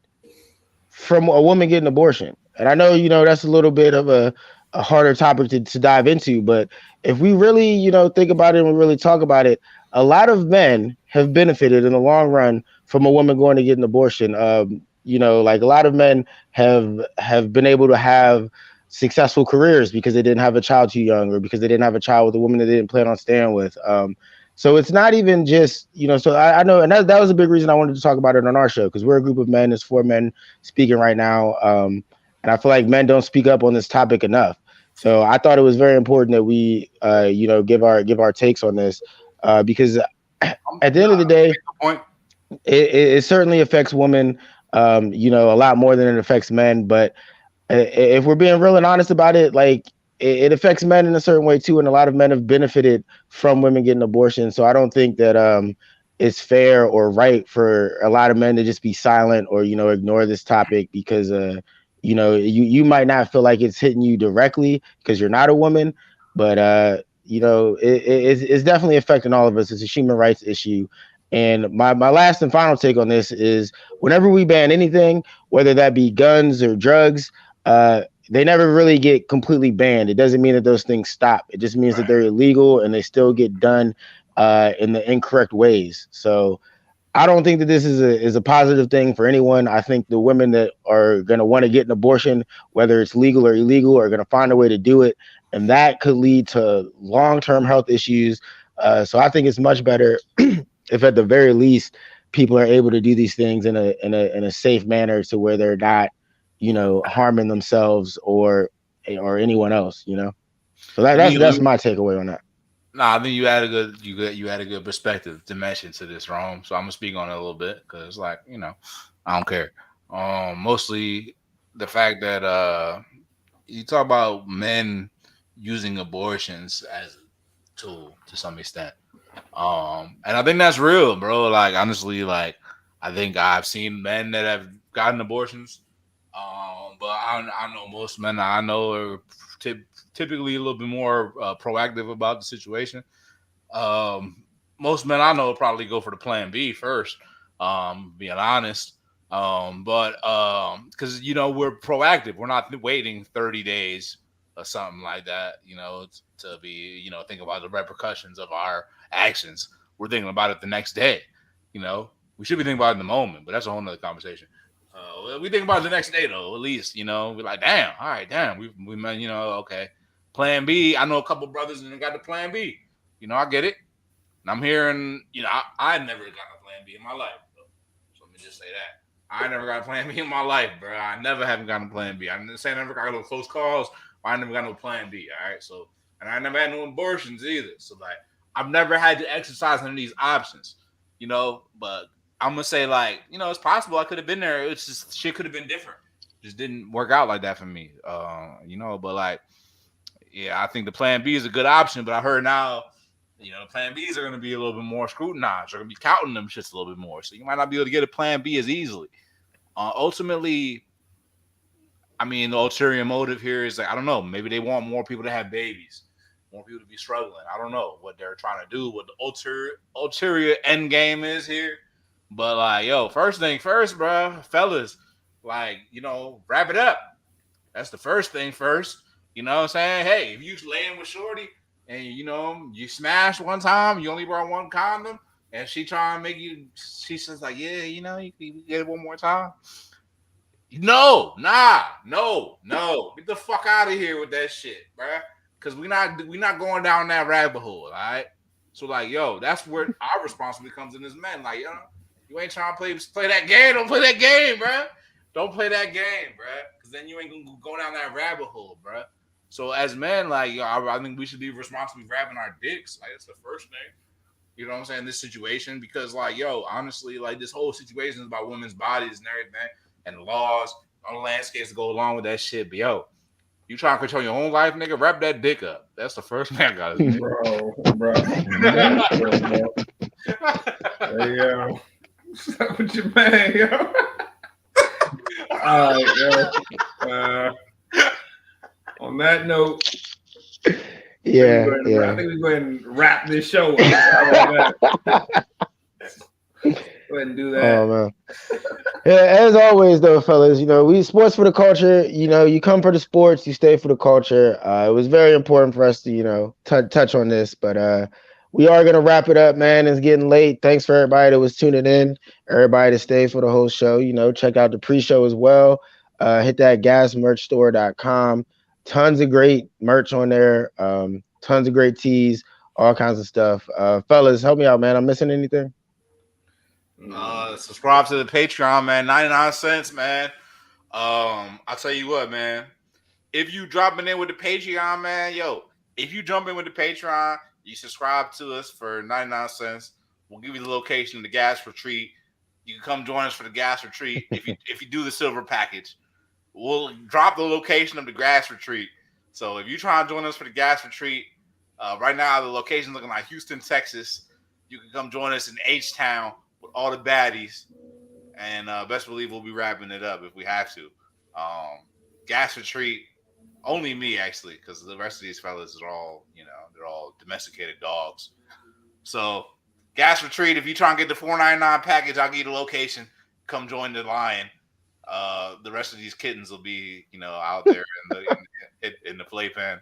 from a woman getting an abortion? And I know, that's a little bit of a harder topic to dive into. But if we really, think about it and we really talk about it, a lot of men have benefited in the long run from a woman going to get an abortion. Like a lot of men have been able to have successful careers because they didn't have a child too young, or because they didn't have a child with a woman that they didn't plan on staying with. So it's not even just, so I know, and that was a big reason I wanted to talk about it on our show, because we're a group of men. There's 4 men speaking right now. And I feel like men don't speak up on this topic enough. So I thought it was very important that we, give our takes on this, because at the end of the day, it certainly affects women, a lot more than it affects men. But if we're being real and honest about it, like it affects men in a certain way too, and a lot of men have benefited from women getting abortions. So I don't think that it's fair or right for a lot of men to just be silent or ignore this topic, because you might not feel like it's hitting you directly because you're not a woman, but it's definitely affecting all of us. It's a human rights issue. And my last and final take on this is, whenever we ban anything, whether that be guns or drugs, they never really get completely banned. It doesn't mean that those things stop. It just means that they're illegal and they still get done in the incorrect ways. So I don't think that this is a positive thing for anyone. I think the women that are going to want to get an abortion, whether it's legal or illegal, are going to find a way to do it. And that could lead to long-term health issues. So I think it's much better if at the very least people are able to do these things in a safe manner to where they're not, harming themselves or anyone else. So I that's think my takeaway on that. I think you had a good you had a good perspective dimension to this, Rome. So I'm gonna speak on it a little bit because, like, I don't care. Mostly the fact that you talk about men using abortions as a tool to some extent. And I think that's real, bro. Like, honestly, like, I think I've seen men that have gotten abortions. But I know most men I know are typically a little bit more proactive about the situation. Most men I know probably go for the plan B first. Being honest. But because we're proactive, we're not waiting 30 days or something like that. To be think about the repercussions of our actions. We're thinking about it the next day. We should be thinking about it in the moment, but that's a whole nother conversation. We think about it the next day though. At least we're like, damn, all right, damn, we okay. Plan B. I know a couple brothers and they got the plan B. I get it. And I'm hearing, I never got a plan B in my life. So let me just say that. I never got a plan B in my life, bro. I never haven't gotten a plan B. I'm saying I never got no close calls, but I never got no plan B. All right. So, and I never had no abortions either. So, like, I've never had to exercise any of these options, but I'm going to say, like, it's possible I could have been there. It's just shit could have been different. Just didn't work out like that for me. But like, yeah, I think the plan B is a good option, but I heard now, the plan Bs are going to be a little bit more scrutinized. They're going to be counting them shits a little bit more. So you might not be able to get a plan B as easily. Ultimately, I mean, the ulterior motive here is, like, I don't know. Maybe they want more people to have babies, more people to be struggling. I don't know what they're trying to do, what the ulterior end game is here. But, like, yo, first thing first, bro, fellas, like, wrap it up. That's the first thing first. You know what I'm saying? Hey, if you laying with shorty and you smashed one time, you only brought one condom, and she trying to make you, she says like, yeah, you can get it one more time. No, get the fuck out of here with that shit, bruh. Because we not going down that rabbit hole, all right? So, like, yo, that's where our responsibility comes in as men. Like, you ain't trying to play that game. Don't play that game, bruh. Don't play that game, bruh. Because then you ain't gonna go down that rabbit hole, bruh. So as men, like, I think we should be responsibly grabbing our dicks. Like, that's the first thing. You know what I'm saying? This situation, because, like, yo, honestly, like, this whole situation is about women's bodies and everything, and the laws, all the landscapes that go along with that shit. But yo, you trying to control your own life, nigga? Wrap that dick up. That's the first thing I gotta say. Bro. Hey, yo. What's up with your man, yo? All right, yo. On that note, yeah. I think we're going to wrap this show up. Go ahead and do that. Oh man. Yeah, as always though, fellas, we sports for the culture. You come for the sports, you stay for the culture. It was very important for us to, touch on this, but we are gonna wrap it up, man. It's getting late. Thanks for everybody that was tuning in, everybody to stay for the whole show. Check out the pre-show as well. Hit that gasmerchstore.com. Tons of great merch on there. Tons of great tees, all kinds of stuff. Fellas, help me out, man. I'm missing anything? Subscribe to the Patreon, man. 99 cents, man. I'll tell you what, man. If you dropping in with the Patreon, man, if you jump in with the Patreon, you subscribe to us for 99 cents. We'll give you the location of the gas retreat. You can come join us for the gas retreat. If you do the silver package, we'll drop the location of the gas retreat. So if you try to join us for the gas retreat, right now the location's looking like Houston, Texas. You can come join us in H-Town with all the baddies, and best believe we'll be wrapping it up if we have to. Gas retreat, only me actually, because the rest of these fellas are all, they're all domesticated dogs. So gas retreat, if you try and get the $4.99 package, I'll give you the location. Come join the line. The rest of these kittens will be, out there in the playpen.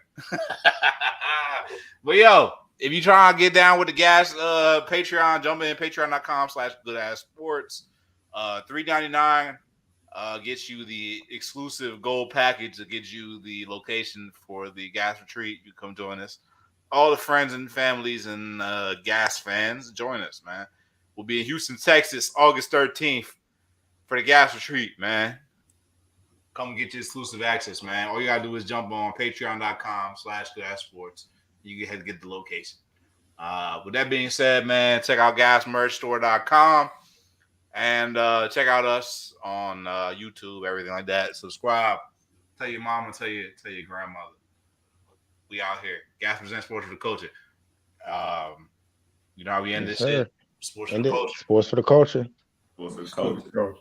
But yo, if you try to get down with the gas Patreon, jump in patreon.com/goodasssports. $3.99 gets you the exclusive gold package that gives you the location for the gas retreat. You come join us. All the friends and families and gas fans, join us, man. We'll be in Houston, Texas, August 13th for the Gas Retreat, man. Come get your exclusive access, man. All you gotta do is jump on patreon.com/gassports. You can head get the location. With that being said, man, check out gasmerchstore.com and check out us on YouTube, everything like that. Subscribe. Tell your mama, tell your grandmother. We out here. Gas presents sports for the culture. You know how we end Yes, this sir. shit? Sports for End the it. culture. Sports for the culture. What's the coach? Coach.